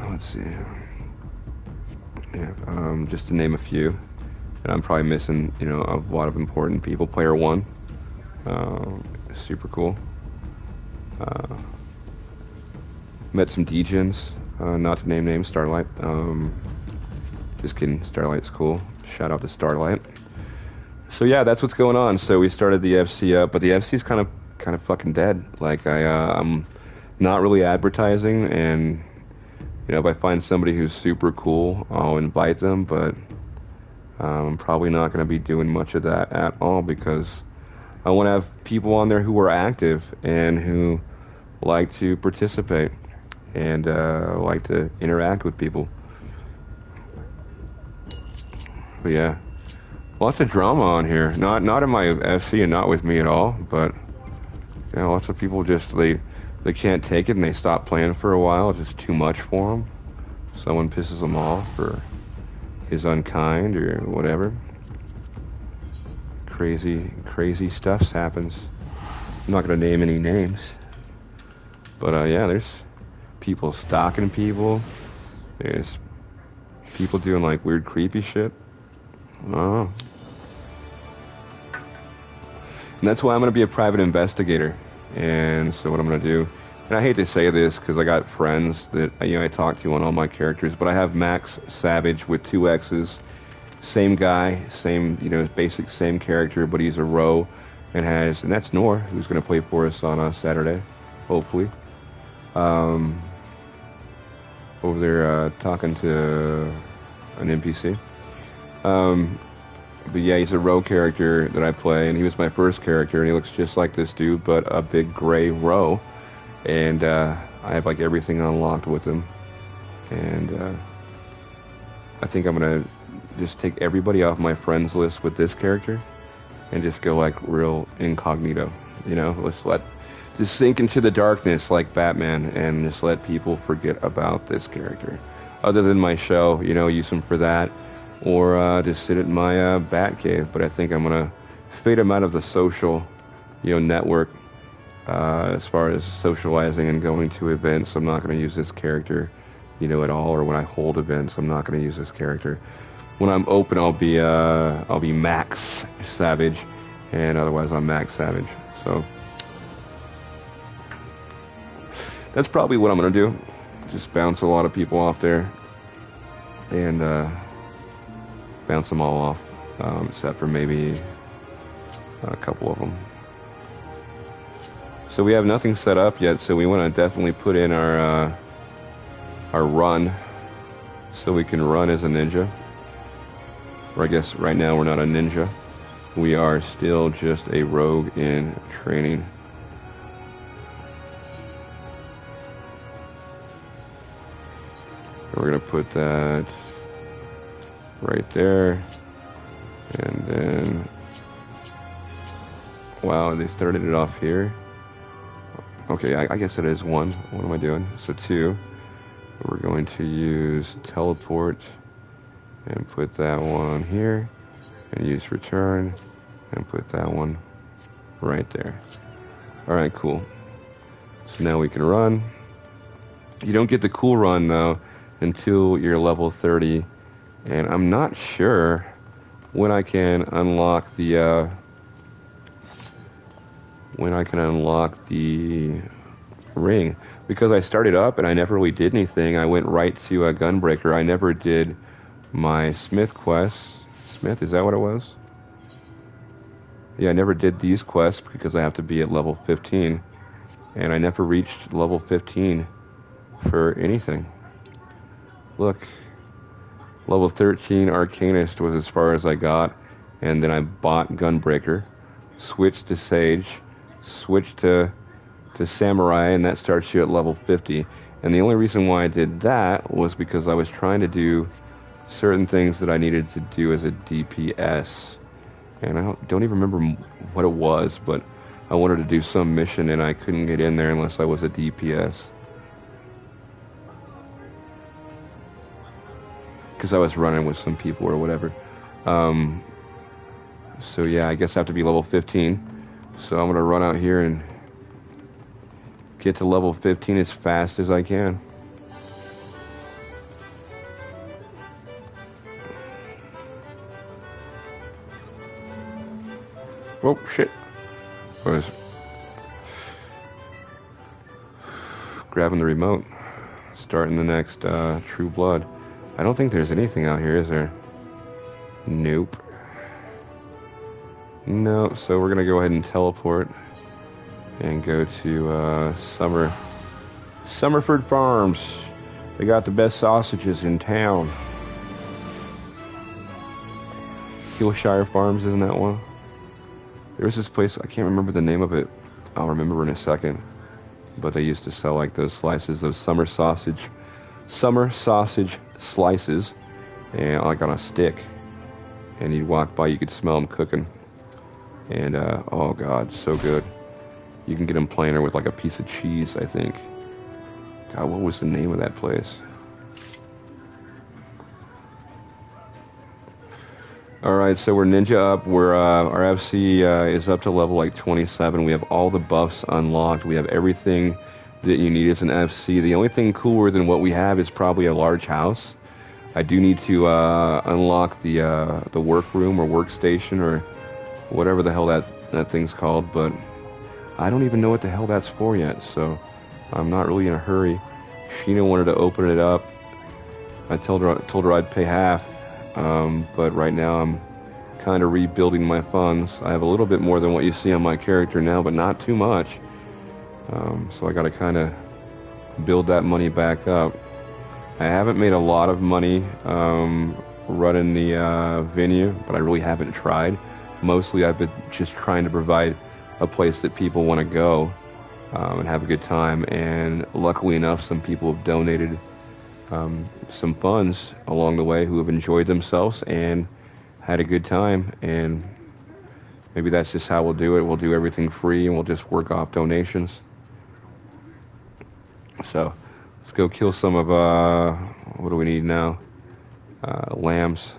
Speaker 1: Let's see. Yeah, just to name a few, and I'm probably missing, a lot of important people. Player One, super cool. Met some DJs, not to name names. Starlight. Just kidding. Starlight's cool. Shout out to Starlight. So yeah, that's what's going on. So we started the FC up, but the FC's kind of fucking dead. Like I'm not really advertising, and if I find somebody who's super cool, I'll invite them, but I'm probably not going to be doing much of that at all because I want to have people on there who are active and who like to participate and like to interact with people. But yeah, lots of drama on here. Not in my FC and not with me at all, but lots of people just they can't take it and they stop playing for a while. It's just too much for them. Someone pisses them off or is unkind or whatever. Crazy stuff happens. I'm not gonna name any names, but yeah, there's people stalking people. There's people doing like weird, creepy shit. Oh. And that's why I'm gonna be a private investigator. And so what I'm gonna do, and I hate to say this because I got friends that I talk to on all my characters, but I have Max Savage with 2 X's, same guy, same basic same character, but he's a row, and that's Nor, who's gonna play for us on Saturday, hopefully. Over there talking to an NPC. But yeah, he's a row character that I play, and he was my first character, and he looks just like this dude, but a big gray row. And I have like everything unlocked with him. And I think I'm gonna just take everybody off my friends list with this character and just go like real incognito. Let's just sink into the darkness like Batman and just let people forget about this character. Other than my show, use him for that. Or just sit at my bat cave. But I think I'm gonna fade him out of the social, network. As far as socializing and going to events, I'm not gonna use this character, at all. Or when I hold events, I'm not gonna use this character. When I'm open, I'll be Max Savage, and otherwise I'm Max Savage. So that's probably what I'm gonna do. Just bounce a lot of people off there, and bounce them all off, except for maybe a couple of them. So we have nothing set up yet, so we want to definitely put in our run, so we can run as a ninja. Or I guess right now we're not a ninja. We are still just a rogue in training. We're gonna put that right there, and then wow, they started it off here. Okay, I guess it is 1. What am I doing? So 2. We're going to use teleport and put that one here, and use return and put that one right there. Alright, cool. So now we can run. You don't get the cool run though until you're level 30, and I'm not sure when I can unlock the ring, because I started up and I never really did anything. I went right to a Gunbreaker. I never did my Smith quest. Smith, is that what it was? Yeah, I never did these quests because I have to be at level 15, and I never reached level 15 for anything. Look, level 13 Arcanist was as far as I got, and then I bought Gunbreaker, switched to Sage, switched to Samurai, and that starts you at level 50. And the only reason why I did that was because I was trying to do certain things that I needed to do as a DPS. And I don't even remember what it was, but I wanted to do some mission and I couldn't get in there unless I was a DPS. Because I was running with some people or whatever. So yeah, I guess I have to be level 15. So I'm going to run out here and get to level 15 as fast as I can. Oh, shit. I was grabbing the remote. Starting the next True Blood. I don't think there's anything out here, is there? Nope. No, so we're going to go ahead and teleport and go to Summerford Farms. They got the best sausages in town. Hillshire Farms, isn't that one? There was this place, I can't remember the name of it. I'll remember in a second. But they used to sell like those slices, those summer sausage slices, and like on a stick. And you'd walk by, you could smell them cooking. And oh god, so good. You can get them plain or with like a piece of cheese, I think. God, what was the name of that place? Alright, so we're ninja up. We're our FC is up to level like 27. We have all the buffs unlocked. We have everything that you need as an FC. The only thing cooler than what we have is probably a large house. I do need to unlock the workroom or workstation or whatever the hell that thing's called, but I don't even know what the hell that's for yet, so I'm not really in a hurry. Sheena wanted to open it up. I told her I'd pay half. But right now I'm kind of rebuilding my funds. I have a little bit more than what you see on my character now, but not too much. So I got to kind of build that money back up. I haven't made a lot of money running the venue, but I really haven't tried. Mostly I've been just trying to provide a place that people want to go and have a good time. And luckily enough, some people have donated some funds along the way who have enjoyed themselves and had a good time, and maybe that's just how we'll do it. We'll do everything free and we'll just work off donations. So let's go kill some of what do we need now? Lambs.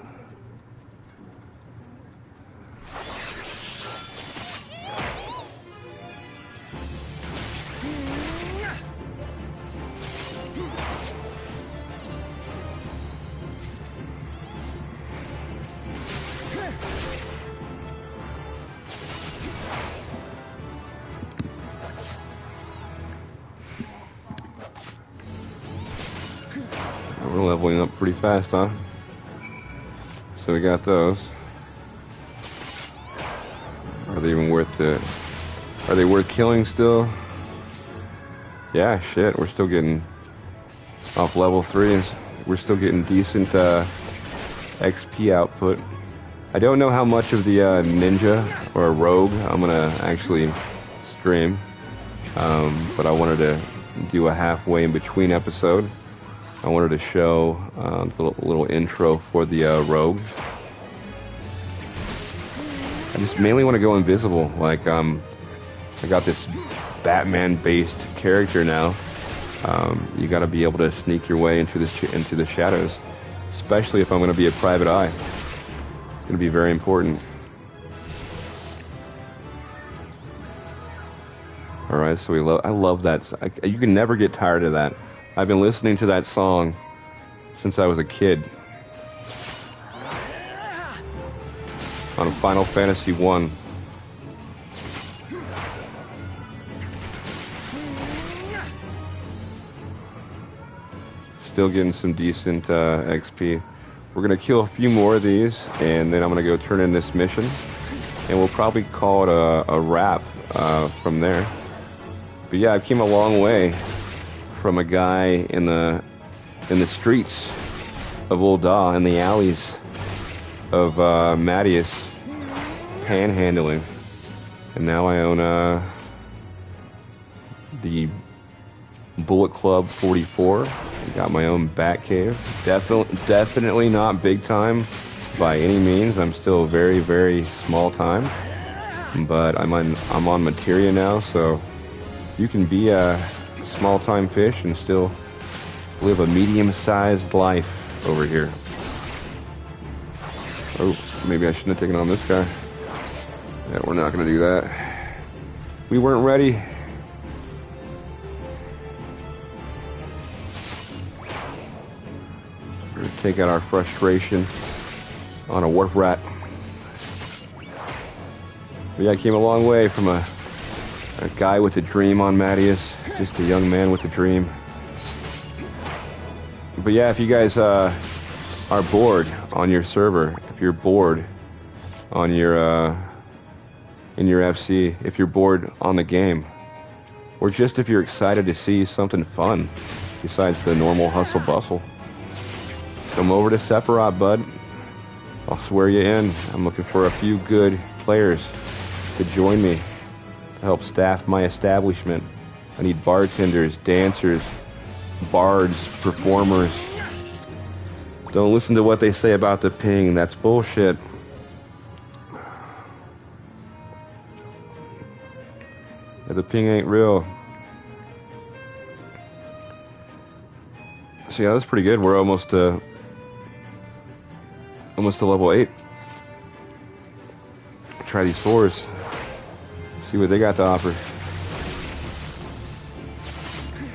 Speaker 1: We're leveling up pretty fast, huh? So we got those. Are they even worth it? Are they worth killing still? Yeah, shit, we're still getting off level 3 and we're still getting decent XP output. I don't know how much of the ninja or rogue I'm gonna actually stream, but I wanted to do a halfway in between episode. I wanted to show the little intro for the rogue. I just mainly want to go invisible. Like I got this Batman-based character now. You got to be able to sneak your way into the shadows, especially if I'm going to be a private eye. It's going to be very important. All right, so I love that. You can never get tired of that. I've been listening to that song since I was a kid. On Final Fantasy I. Still getting some decent XP. We're going to kill a few more of these, and then I'm going to go turn in this mission. And we'll probably call it a wrap from there. But yeah, I've came a long way from a guy in the streets of Ul'dah, in the alleys of Marius, panhandling. And now I own the Bullet Club 44. I got my own bat cave. Definitely not big time by any means. I'm still very, very small time. But I'm on materia now, so you can be a small-time fish and still live a medium-sized life over here. Oh, maybe I shouldn't have taken on this guy. Yeah, we're not going to do that. We weren't ready. We're going to take out our frustration on a wharf rat. But yeah, I came a long way from a guy with a dream on Marius, just a young man with a dream. But yeah, if you guys are bored on your server, if you're bored on your in your FC, if you're bored on the game, or just if you're excited to see something fun besides the normal hustle bustle, come over to Sephiroth, bud. I'll swear you in. I'm looking for a few good players to join me, help staff my establishment. I need bartenders, dancers, bards, performers. Don't listen to what they say about the ping. That's bullshit. The ping ain't real. So yeah, that's pretty good. We're almost to level 8. Try these 4s. See what they got to offer.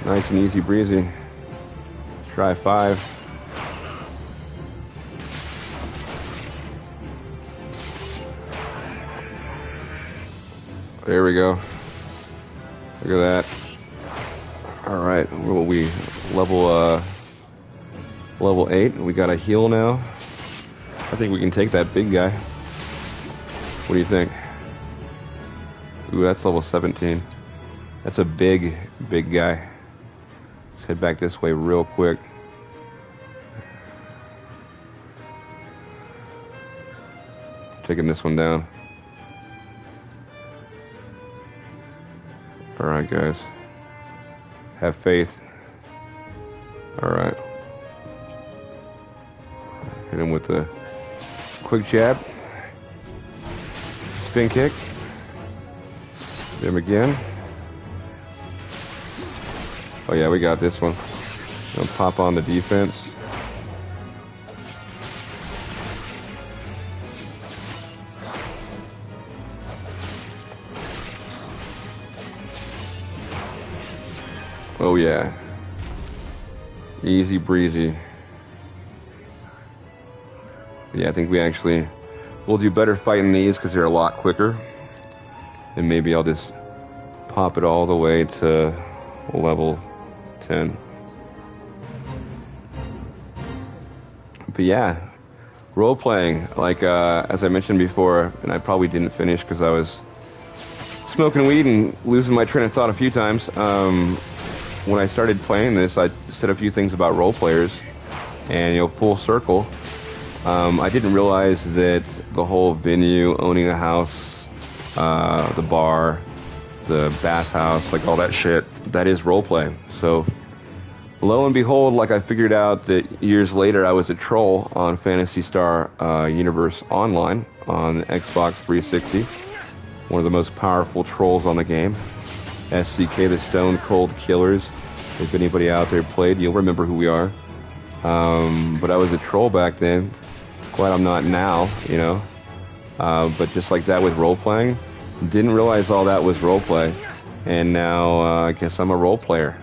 Speaker 1: Nice and easy breezy. Let's try 5. There we go. Look at that. Alright, well, we level 8. We got a heal now. I think we can take that big guy. What do you think? Ooh, that's level 17. That's a big guy. Let's head back this way real quick. Taking this one down. Alright, guys. Have faith. Alright. Hit him with the quick jab. Spin kick. Hit him again. Oh yeah, we got this one. Gonna pop on the defense. Oh yeah. Easy breezy. Yeah, I think we'll do better fighting these because they're a lot quicker. And maybe I'll just pop it all the way to level 10. But yeah, role playing, like as I mentioned before, and I probably didn't finish because I was smoking weed and losing my train of thought a few times. When I started playing this, I said a few things about role players, and full circle. I didn't realize that the whole venue, owning a house, the bar, the bathhouse, like all that shit, that is roleplay. So, lo and behold, like I figured out that years later I was a troll on Phantasy Star Universe Online on Xbox 360. One of the most powerful trolls on the game. SCK, the Stone Cold Killers. If anybody out there played, you'll remember who we are. But I was a troll back then. Glad I'm not now, you know. But just like that with role-playing, didn't realize all that was role-play. And now I guess I'm a role player.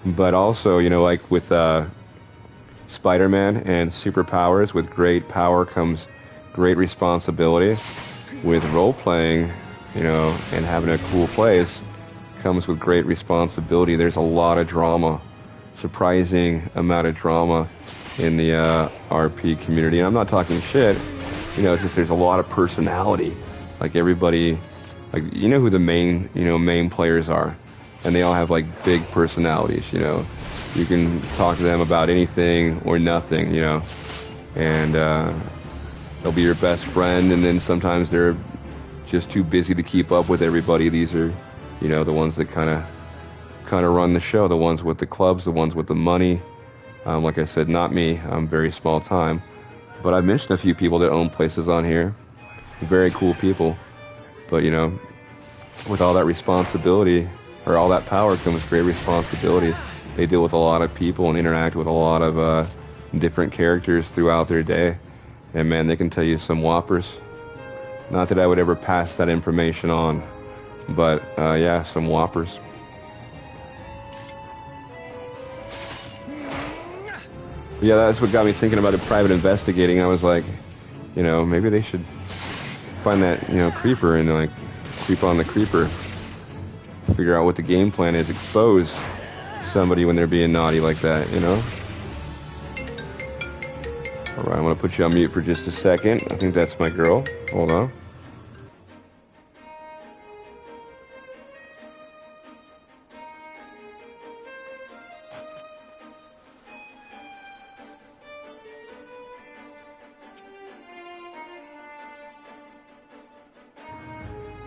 Speaker 1: But also, you know, like with Spider-Man and superpowers, with great power comes great responsibility. With role-playing, you know, and having a cool place comes with great responsibility. There's a lot of drama, surprising amount of drama in the RP community. And I'm not talking shit, you know, just there's a lot of personality. Like everybody, like, you know who the main players are, and they all have like big personalities, you know. You can talk to them about anything or nothing, you know, and they'll be your best friend, and then sometimes they're just too busy to keep up with everybody. These are, you know, the ones that kind of run the show, the ones with the clubs, the ones with the money. Like I said, not me. I'm very small time, but I've mentioned a few people that own places on here. Very cool people, but you know, with all that responsibility or all that power comes great responsibility. They deal with a lot of people and interact with a lot of different characters throughout their day, and man, they can tell you some whoppers. Not that I would ever pass that information on, but yeah, some whoppers. Yeah, that's what got me thinking about the private investigating. I was like, you know, maybe they should find that, you know, creeper and like creep on the creeper. Figure out what the game plan is. Expose somebody when they're being naughty like that, you know? Alright, I'm gonna put you on mute for just a second. I think that's my girl. Hold on.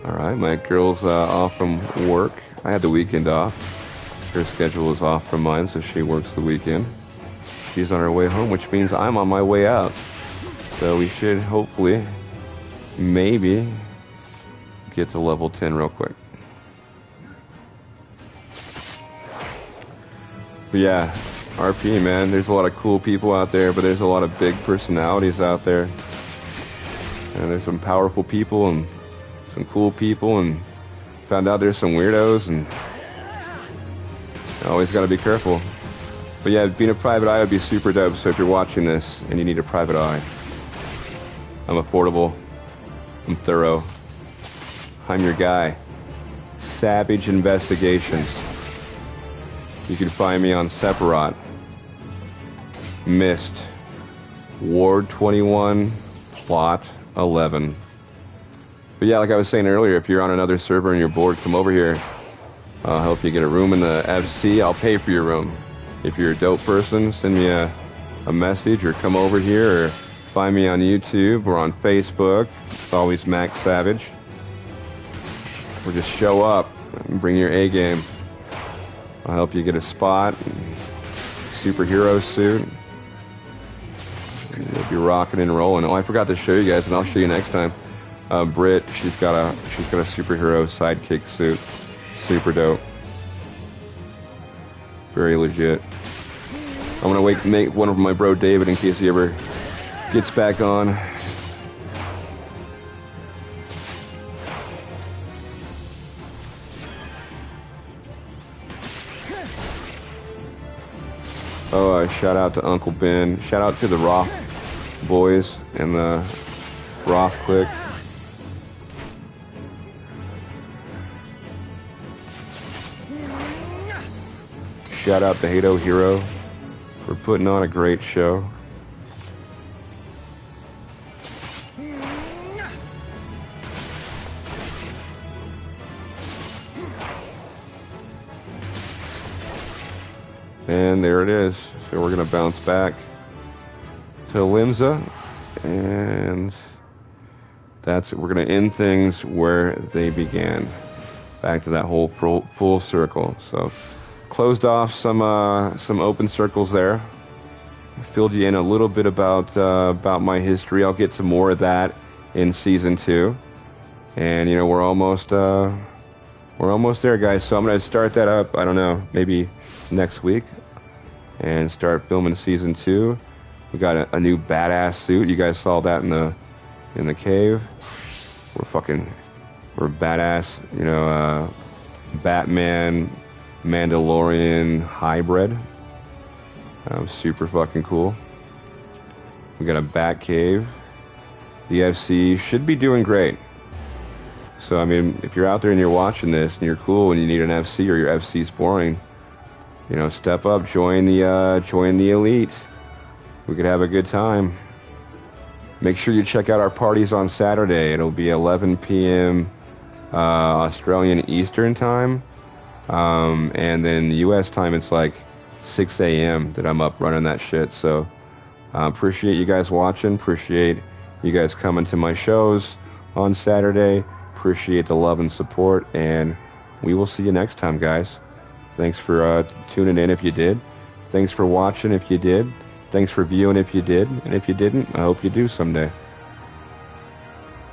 Speaker 1: Alright, my girl's off from work. I had the weekend off. Her schedule is off from mine, so she works the weekend. She's on her way home, which means I'm on my way out. So we should hopefully, maybe, get to level 10 real quick. But yeah, RP, man, there's a lot of cool people out there, but there's a lot of big personalities out there. And there's some powerful people and some cool people, and found out there's some weirdos, and always got to be careful. But yeah, being a private eye would be super dope. So if you're watching this and you need a private eye, I'm affordable, I'm thorough, I'm your guy. Savage Investigations. You can find me on Separate, Mist, Ward 21, Plot 11. But yeah, like I was saying earlier, if you're on another server and you're bored, come over here. I'll help you get a room in the FC. I'll pay for your room. If you're a dope person, send me a message, or come over here, or find me on YouTube or on Facebook. It's always Max Savage. Or just show up and bring your A game. I'll help you get a spot, superhero suit. You'll be rocking and rolling. Oh, I forgot to show you guys, and I'll show you next time. Britt, she's got a superhero sidekick suit. Super dope. Very legit. I'm gonna make one of my bro David in case he ever gets back on. Oh, shout out to Uncle Ben. Shout out to the Roth boys and the Roth clique. Shout out to Hato Hero for putting on a great show. And there it is. So we're going to bounce back to Limsa, and that's it. We're going to end things where they began. Back to that whole full circle. So closed off some open circles there. Filled you in a little bit about my history. I'll get to more of that in season 2. And you know, we're almost we're almost there, guys. So I'm gonna start that up. I don't know, maybe next week, and start filming season 2. We got a new badass suit. You guys saw that in the cave. We're badass. You know, Batman, Mandalorian hybrid. Super fucking cool. We got a bat cave. The FC should be doing great. So, I mean, if you're out there and you're watching this and you're cool and you need an FC or your FC's boring, you know, step up, join the elite. We could have a good time. Make sure you check out our parties on Saturday. It'll be 11 p.m. Australian Eastern time. And then US time, it's like 6 a.m. that I'm up running that shit. So, appreciate you guys watching. Appreciate you guys coming to my shows on Saturday. Appreciate the love and support, and we will see you next time, guys. Thanks for tuning in if you did. Thanks for watching if you did. Thanks for viewing if you did. And if you didn't, I hope you do someday.